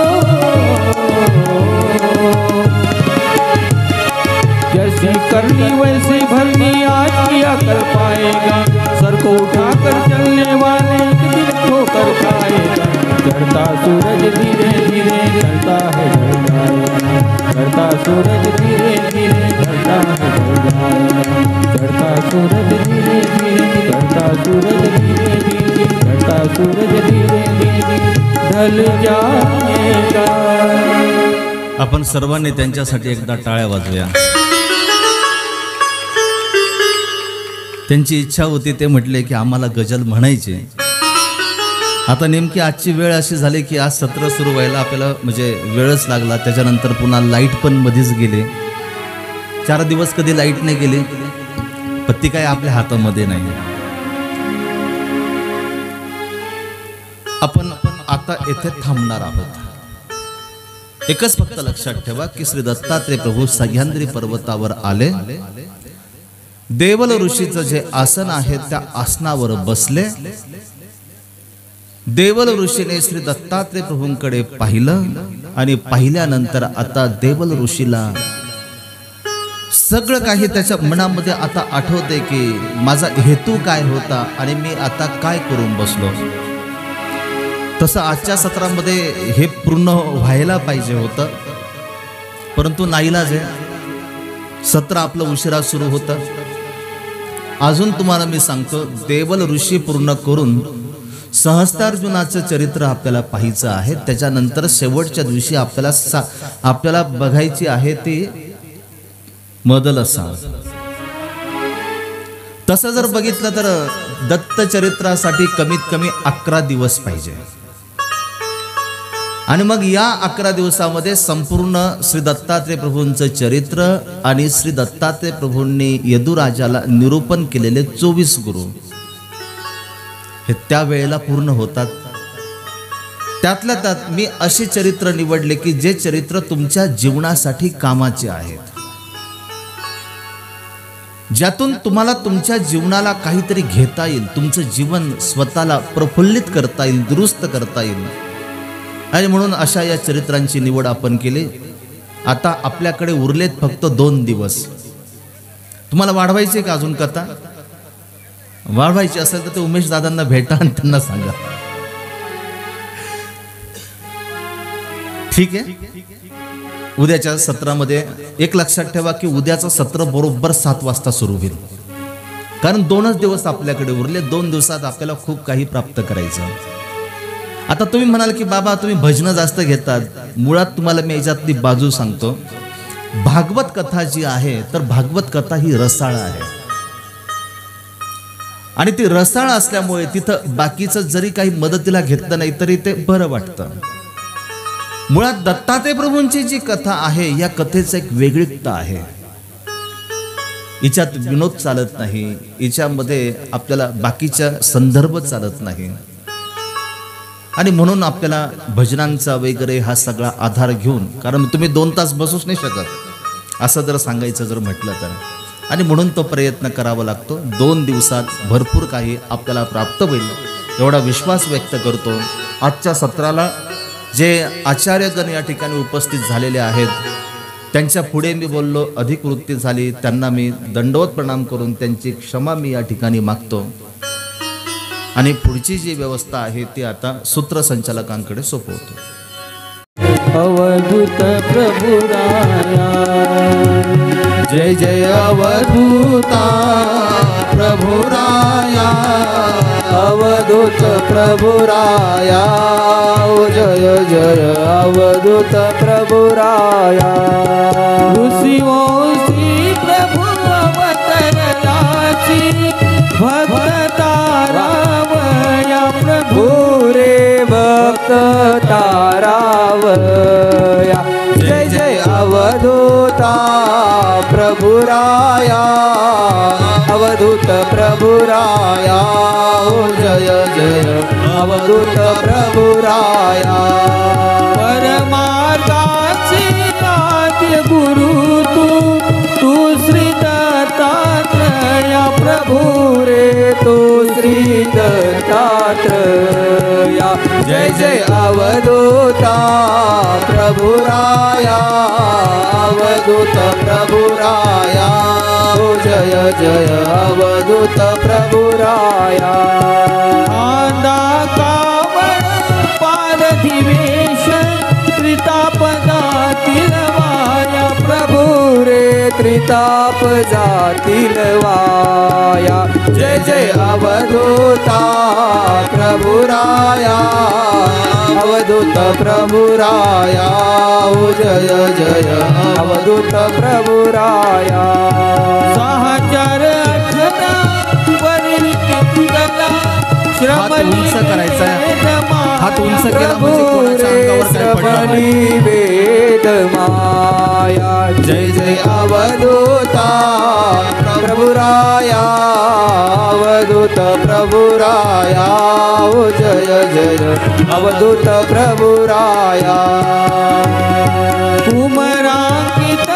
जैसी करनी वैसी भरनी आज की अकल पाएगा। सर को उठाकर चलने वाले एक दिन ठोकर खाएगा। चढ़ता सूरज धीरे धीरे ढलता है ढल जाएगा, चढ़ता सूरज धीरे धीरे ढलता है ढल जाएगा, चढ़ता सूरज धीरे धीरे चढ़ता सूरज धीरे धीरे चढ़ता सूरज धीरे धीरे ढल जाएगा। आपण सर्वांनी त्यांच्यासाठी एकदा टाळ्या वाजवूया। त्यांची इच्छा होती, ते म्हटले की आम्हाला गजल म्हणायची। आता नेमकी आजची वेळ अशी झाली की आज सत्र सुरू व्हायला आपल्याला म्हणजे वेळच लागला। त्याच्यानंतर पुन्हा लाईट पण मध्येच गेले, 4 दिवस कधी लाईट नाही गेली, पत्ती काय आपल्या हातामध्ये नाही। आपण आता येथे थांबणार आहोत। एकच फक्त लक्षात ठेवा की श्री दत्तात्रेय प्रभू सह्याद्री पर्वतावर आले, देवल ऋषीचं जे आसन आहे त्या आसनावर बसले। देवल ऋषीने श्री दत्तात्रेय प्रभूंकडे पाहिलं आणि पाहिल्यानंतर आता देवल ऋषीला सगळं काही त्याच्या मनामध्ये आता आठवते की माझा हेतू काय होता आणि मी आता काय करून बसलो। तसं आजच्या सत्रामध्ये हे पूर्ण व्हायला पाहिजे होतं, परंतु नाईलाज आहे, सत्र आपलं उशिरा सुरू होतं। अजून तुम्हाला मी सांगतो, देवल ऋषी पूर्ण करून सहस्त्रार्जुनाचं चरित्र आपल्याला पाहायचं आहे। त्याच्यानंतर शेवटच्या दिवशी आपल्याला बघायची आहे ती मदलसा। तसं जर बघितलं तर दत्त चरित्रासाठी कमीत कमी 11 दिवस पाहिजे आणि मग या 11 दिवसामध्ये संपूर्ण श्री दत्तात्रेय प्रभूंचं चरित्र आणि श्री दत्तात्रेय प्रभूंनी यदुराजाला निरूपण केलेले 24 गुरु हे त्या वेळेला पूर्ण होतात। त्यातल्या त्यात मी असे चरित्र निवडले की जे चरित्र तुमच्या जीवनासाठी कामाचे आहेत, ज्यातून तुम्हाला तुमच्या जीवनाला काहीतरी घेता येईल, तुमचं जीवन स्वतःला प्रफुल्लित करता येईल, दुरुस्त करता येईल। आणि म्हणून अशा या चरित्रांची निवड आपण केली। आता आपल्याकडे उरलेत फक्त 2 दिवस। तुम्हाला वाढवायची का अजून कथा? वाढवायची असेल तर ते उमेश दादांना भेटा आणि त्यांना सांगा, ठीक आहे? उद्याच्या सत्रामध्ये एक लक्षात ठेवा की उद्याचं सत्र बरोबर 7 वाजता सुरू होईल, कारण 2च दिवस आपल्याकडे उरले। 2 दिवसात आपल्याला खूप काही प्राप्त करायचं। आता तुम्ही म्हणाल की बाबा तुम्ही भजनं जास्त घेतात, मुळात तुम्हाला मी याच्यातली बाजू सांगतो। भागवत कथा जी आहे तर भागवत कथा ही रसाळ आहे आणि ती रसाळ असल्यामुळे तिथं बाकीचं जरी काही मदतीला घेतलं नाही तरी ते बरं वाटतं। मुळात दत्तात्रेय प्रभूंची जी कथा आहे या कथेचं एक वेगळीकता आहे। हिच्यात विनोद चालत नाही, हिच्यामध्ये आपल्याला बाकीच्या संदर्भ चालत नाही आणि म्हणून आपल्याला भजनांचा वगैरे हा सगळा आधार घेऊन, कारण तुम्ही 2 तास बसूच नाही शकत असं जर सांगायचं जर म्हटलं तर, आणि म्हणून तो प्रयत्न करावा लागतो। 2 दिवसात भरपूर काही आपल्याला प्राप्त होईल एवढा विश्वास व्यक्त करतो। आजच्या सत्राला जे आचार्यगण या ठिकाणी उपस्थित झालेले आहेत त्यांच्या पुढे मी बोललो, अधिक वृत्ती झाली, त्यांना मी दंडवत प्रणाम करून त्यांची क्षमा मी या ठिकाणी मागतो आणि पुढची जी व्यवस्था आहे ती आता सूत्रसंचालकांकडे सोपवतो। अवधूत प्रभु राया, जय जय अवधूता प्रभु राया, अवधूत प्रभु राया, जय जय अवधूत प्रभु राया। ऋषियों श्री प्रभु भक्त तारावया प्रभु रे भक्त तारावया जय जय अवधूता प्रभुराया अवधूत प्रभुराया ओ जय जय अवधूत प्रभुराया परमार्गाचे आद्य गुरु तू श्री दत्तात्रेय प्रभु रे तो श्री दत्तात्रेया जय जय अवधूता प्रभुराया अवधूत प्रभुराया ओ जय जय अवधूत प्रभुराया आंदा कावड पारधिवेश त्रितापदातील वाया प्रभु रे त्रिताप जातील वाया जय जय अवधूता प्रभुराया अवधूत प्रभुराया ओ जय जय अवधूत प्रभुराया सहचर अठरा परिणितीला हात उंच करायचा आहे. हात उंच केला म्हणजे कोणाच्या अंगावर काय पडणार नाही. वेद माया जय जय अवधूता प्रभुराया अवधूत प्रभुराया ओ जय जय अवधूत प्रभुराया उमरांकित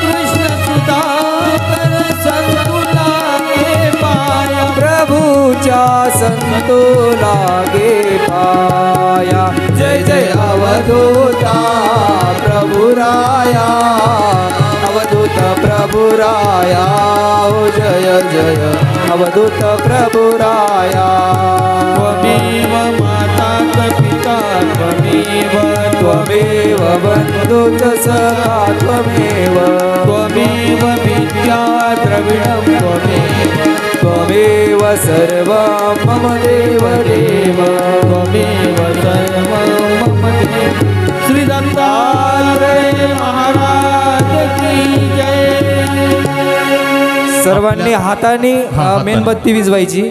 कृष्ण सुधाकर संतुला के पाया प्रभुच्या संतो लागे पाया जय जय अवधूता प्रभुराया अवधूत प्रभुराया ओ जय जय अवधूत प्रभुराया त्वमेव माता पिता त्वमेव त्वमेव बन्धु च सखा त्वमेव विद्या द्रविणं त्वमेव सर्वं मम देव देव त्वमेव सर्वं मम देव। श्री दत्तात्रेय महाराज की जय। सर्वांनी हाताने मेणबत्ती विझवायची।